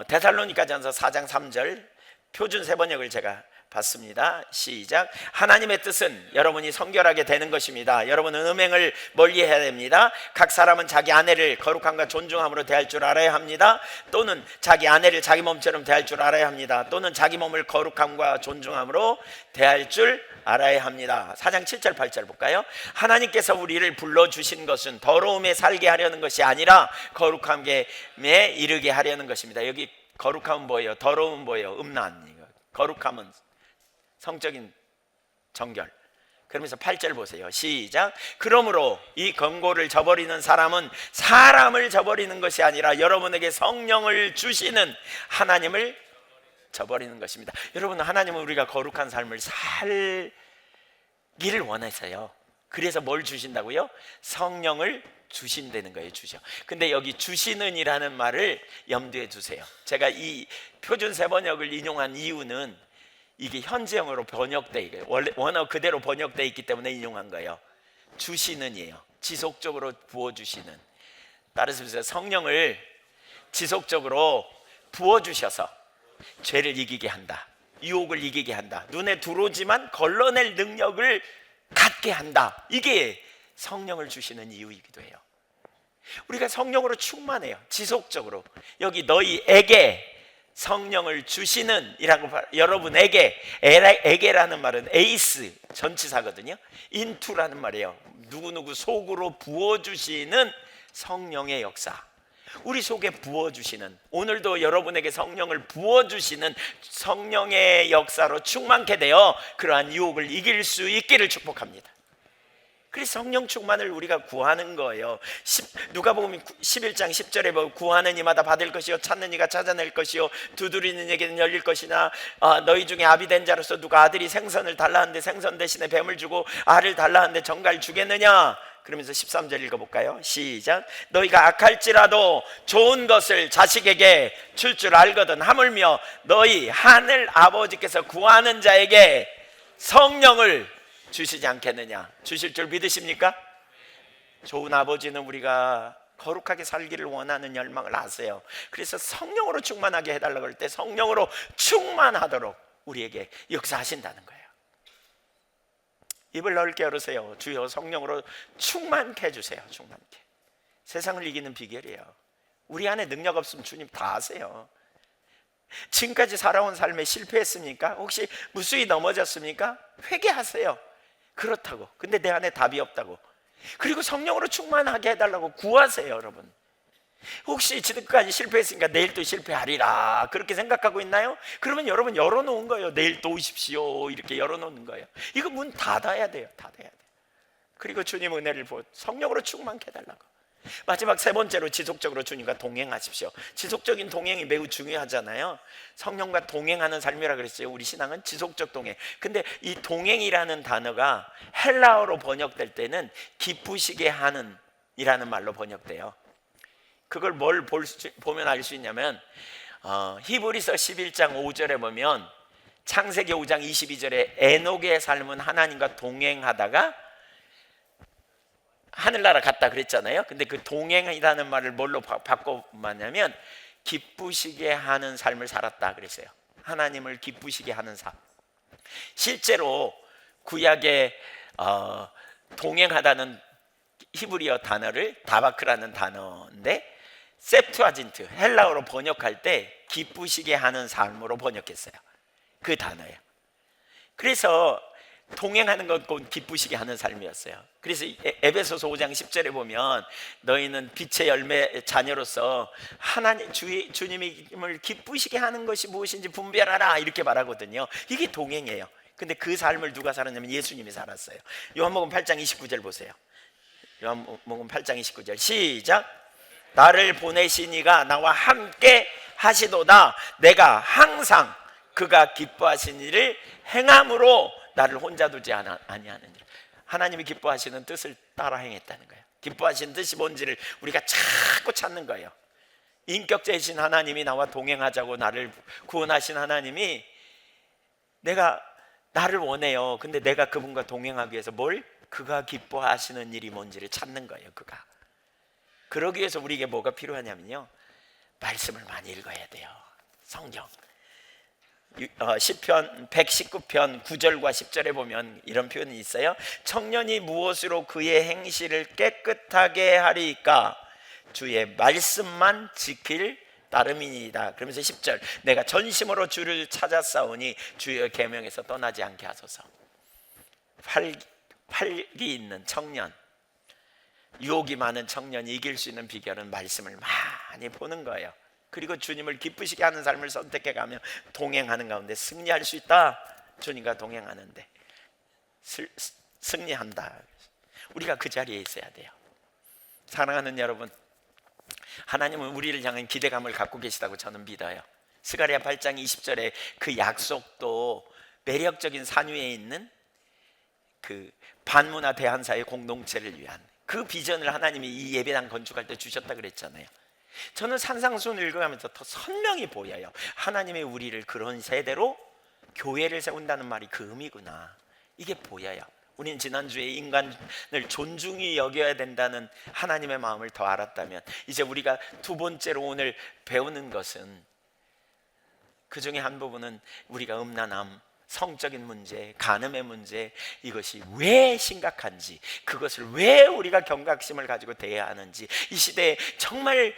데살로니가전서 4장 3절 표준 세번역을 제가 봤습니다. 시작. 하나님의 뜻은 여러분이 성결하게 되는 것입니다. 여러분은 음행을 멀리해야 됩니다. 각 사람은 자기 아내를 거룩함과 존중함으로 대할 줄 알아야 합니다. 또는 자기 아내를 자기 몸처럼 대할 줄 알아야 합니다. 또는 자기 몸을 거룩함과 존중함으로 대할 줄 알아야 합니다. 4장 7절 8절 볼까요? 하나님께서 우리를 불러주신 것은 더러움에 살게 하려는 것이 아니라 거룩함에 이르게 하려는 것입니다. 여기 거룩함은 뭐예요? 더러움은 뭐예요? 음란. 거룩함은 성적인 정결. 그러면서 8절 보세요. 시작. 그러므로 이 권고를 저버리는 사람은 사람을 저버리는 것이 아니라 여러분에게 성령을 주시는 하나님을 저버리는 것입니다. 여러분, 하나님은 우리가 거룩한 삶을 살기를 원해서요. 그래서 뭘 주신다고요? 성령을 주신다는 거예요. 주셔. 근데 여기 주시는 이라는 말을 염두에 두세요. 제가 이 표준 세번역을 인용한 이유는 이게 현재형으로 번역돼 있어요. 원어 그대로 번역돼 있기 때문에 인용한 거예요. 주시는이에요. 지속적으로 부어주시는. 따라서 성령을 지속적으로 부어주셔서 죄를 이기게 한다. 유혹을 이기게 한다. 눈에 들어오지만 걸러낼 능력을 갖게 한다. 이게 성령을 주시는 이유이기도 해요. 우리가 성령으로 충만해요. 지속적으로. 여기 너희에게 성령을 주시는 이라고 여러분에게라는 말은 에이스 전치사거든요. 인투라는 말이에요. 누구누구 속으로 부어주시는 성령의 역사, 우리 속에 부어주시는, 오늘도 여러분에게 성령을 부어주시는 성령의 역사로 충만케 되어 그러한 유혹을 이길 수 있기를 축복합니다. 그래서 성령 충만을 우리가 구하는 거예요. 누가복음 11장 10절에 보면 구하는 이마다 받을 것이요 찾는 이가 찾아낼 것이요 두드리는 이에게는 열릴 것이나 너희 중에 아비 된 자로서 누가 아들이 생선을 달라 하는데 생선 대신에 뱀을 주고 알을 달라 하는데 정갈 주겠느냐? 그러면서 13절 읽어볼까요? 시작. 너희가 악할지라도 좋은 것을 자식에게 줄 줄 알거든 하물며 너희 하늘 아버지께서 구하는 자에게 성령을 주시지 않겠느냐? 주실 줄 믿으십니까? 좋은 아버지는 우리가 거룩하게 살기를 원하는 열망을 아세요. 그래서 성령으로 충만하게 해달라고 할 때 성령으로 충만하도록 우리에게 역사하신다는 거예요. 입을 넓게 열으세요. 주여 성령으로 충만케 해주세요. 충만케. 세상을 이기는 비결이에요. 우리 안에 능력 없으면 주님 다 아세요. 지금까지 살아온 삶에 실패했습니까? 혹시 무수히 넘어졌습니까? 회개하세요. 그렇다고. 근데 내 안에 답이 없다고. 그리고 성령으로 충만하게 해달라고 구하세요. 여러분, 혹시 지금까지 실패했으니까 내일 또 실패하리라 그렇게 생각하고 있나요? 그러면 여러분 열어놓은 거예요. 내일 또 오십시오 이렇게 열어놓는 거예요. 이거 문 닫아야 돼요. 닫아야 돼요. 그리고 주님 은혜를 성령으로 충만케 해달라고. 마지막 세 번째로 지속적으로 주님과 동행하십시오. 지속적인 동행이 매우 중요하잖아요. 성령과 동행하는 삶이라 그랬어요. 우리 신앙은 지속적 동행. 근데 이 동행이라는 단어가 헬라어로 번역될 때는 기쁘시게 하는 이라는 말로 번역돼요. 그걸 뭘 보면 알 수 있냐면 히브리서 11장 5절에 보면 창세기 5장 22절에 에녹의 삶은 하나님과 동행하다가 하늘나라 갔다 그랬잖아요. 근데 그 동행이라는 말을 뭘로 바꿔봤냐면 기쁘시게 하는 삶을 살았다 그랬어요. 하나님을 기쁘시게 하는 삶. 실제로 구약에 동행하다는 히브리어 단어를 다바크라는 단어인데 셉투아진트 헬라어로 번역할 때 기쁘시게 하는 삶으로 번역했어요. 그 단어예요. 그래서 동행하는 것 곧 기쁘시게 하는 삶이었어요. 그래서 에베소서 5장 10절에 보면 너희는 빛의 열매 자녀로서 하나님 주님을 기쁘시게 하는 것이 무엇인지 분별하라 이렇게 말하거든요. 이게 동행이에요. 근데 그 삶을 누가 살았냐면 예수님이 살았어요. 요한복음 8장 29절 보세요. 요한복음 8장 29절 시작. 나를 보내신 이가 나와 함께 하시도다. 내가 항상 그가 기뻐하신 일을 행함으로 나를 혼자 두지 아니하느니라. 하나님이 기뻐하시는 뜻을 따라 행했다는 거예요. 기뻐하시는 뜻이 뭔지를 우리가 자꾸 찾는 거예요. 인격제이신 하나님이 나와 동행하자고 나를 구원하신 하나님이 나를 원해요. 근데 내가 그분과 동행하기 위해서 그가 기뻐하시는 일이 뭔지를 찾는 거예요. 그러기 위해서 우리에게 뭐가 필요하냐면요, 말씀을 많이 읽어야 돼요. 성경 시편 119편 9절과 10절에 보면 이런 표현이 있어요. 청년이 무엇으로 그의 행실을 깨끗하게 하리까? 주의 말씀만 지킬 따름이니이다. 그러면서 10절 내가 전심으로 주를 찾았사오니 주의 계명에서 떠나지 않게 하소서. 활기 있는 청년, 유혹이 많은 청년이 이길 수 있는 비결은 말씀을 많이 보는 거예요. 그리고 주님을 기쁘시게 하는 삶을 선택해 가면 동행하는 가운데 승리할 수 있다. 주님과 동행하는데 승리한다. 우리가 그 자리에 있어야 돼요. 사랑하는 여러분, 하나님은 우리를 향한 기대감을 갖고 계시다고 저는 믿어요. 스가랴 8장 20절에 그 약속도 매력적인 산 위에 있는 그 반문화 대한사의 공동체를 위한 그 비전을 하나님이 이 예배당 건축할 때 주셨다 그랬잖아요. 저는 산상수훈을 읽어가면서 더 선명히 보여요. 하나님이 우리를 그런 세대로 교회를 세운다는 말이 그 의미구나. 이게 보여요. 우리는 지난주에 인간을 존중히 여겨야 된다는 하나님의 마음을 더 알았다면, 이제 우리가 두 번째로 오늘 배우는 것은, 그 중에 한 부분은 우리가 음란함, 성적인 문제, 간음의 문제, 이것이 왜 심각한지, 그것을 왜 우리가 경각심을 가지고 대해야 하는지, 이 시대에 정말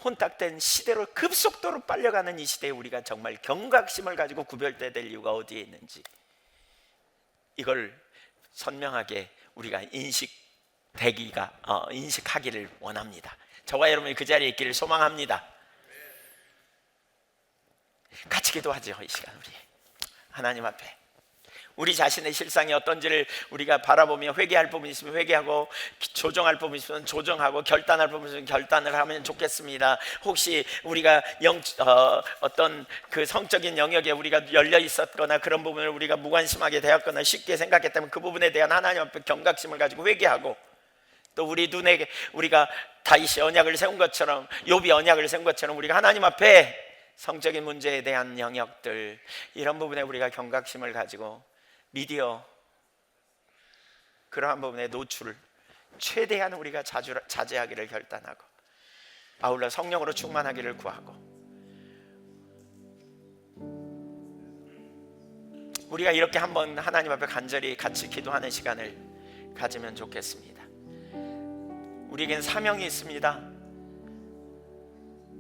혼탁된 시대로 급속도로 빨려가는 이 시대에 우리가 정말 경각심을 가지고 구별돼야 될 이유가 어디에 있는지, 이걸 선명하게 우리가 인식하기를 원합니다. 저와 여러분이 그 자리에 있기를 소망합니다. 같이 기도하죠. 이 시간 우리 하나님 앞에 우리 자신의 실상이 어떤지를 우리가 바라보며 회개할 부분이 있으면 회개하고, 조정할 부분이 있으면 조정하고, 결단할 부분이 있으면 결단을 하면 좋겠습니다. 혹시 우리가 어떤 그 성적인 영역에 우리가 열려 있었거나 그런 부분을 우리가 무관심하게 대했거나 쉽게 생각했다면 그 부분에 대한 하나님 앞에 경각심을 가지고 회개하고, 또 우리 눈에 우리가 다윗이 언약을 세운 것처럼, 욥이 언약을 세운 것처럼 우리가 하나님 앞에 성적인 문제에 대한 영역들, 이런 부분에 우리가 경각심을 가지고 미디어 그러한 부분의 노출을 최대한 우리가 자제하기를 결단하고, 아울러 성령으로 충만하기를 구하고, 우리가 이렇게 한번 하나님 앞에 간절히 같이 기도하는 시간을 가지면 좋겠습니다. 우리에겐 사명이 있습니다.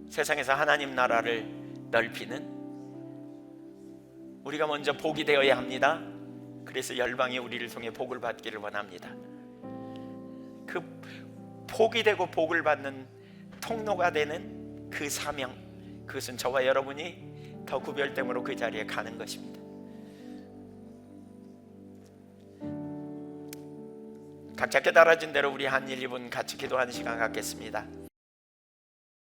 세상에서 하나님 나라를 넓히는, 우리가 먼저 복이 되어야 합니다. 그래서 열방이 우리를 통해 복을 받기를 원합니다. 그 복이 되고 복을 받는 통로가 되는 그 사명, 그것은 저와 여러분이 더 구별됨으로 그 자리에 가는 것입니다. 각자 깨달아진 대로 우리 한 1, 2분 같이 기도하는 시간 갖겠습니다.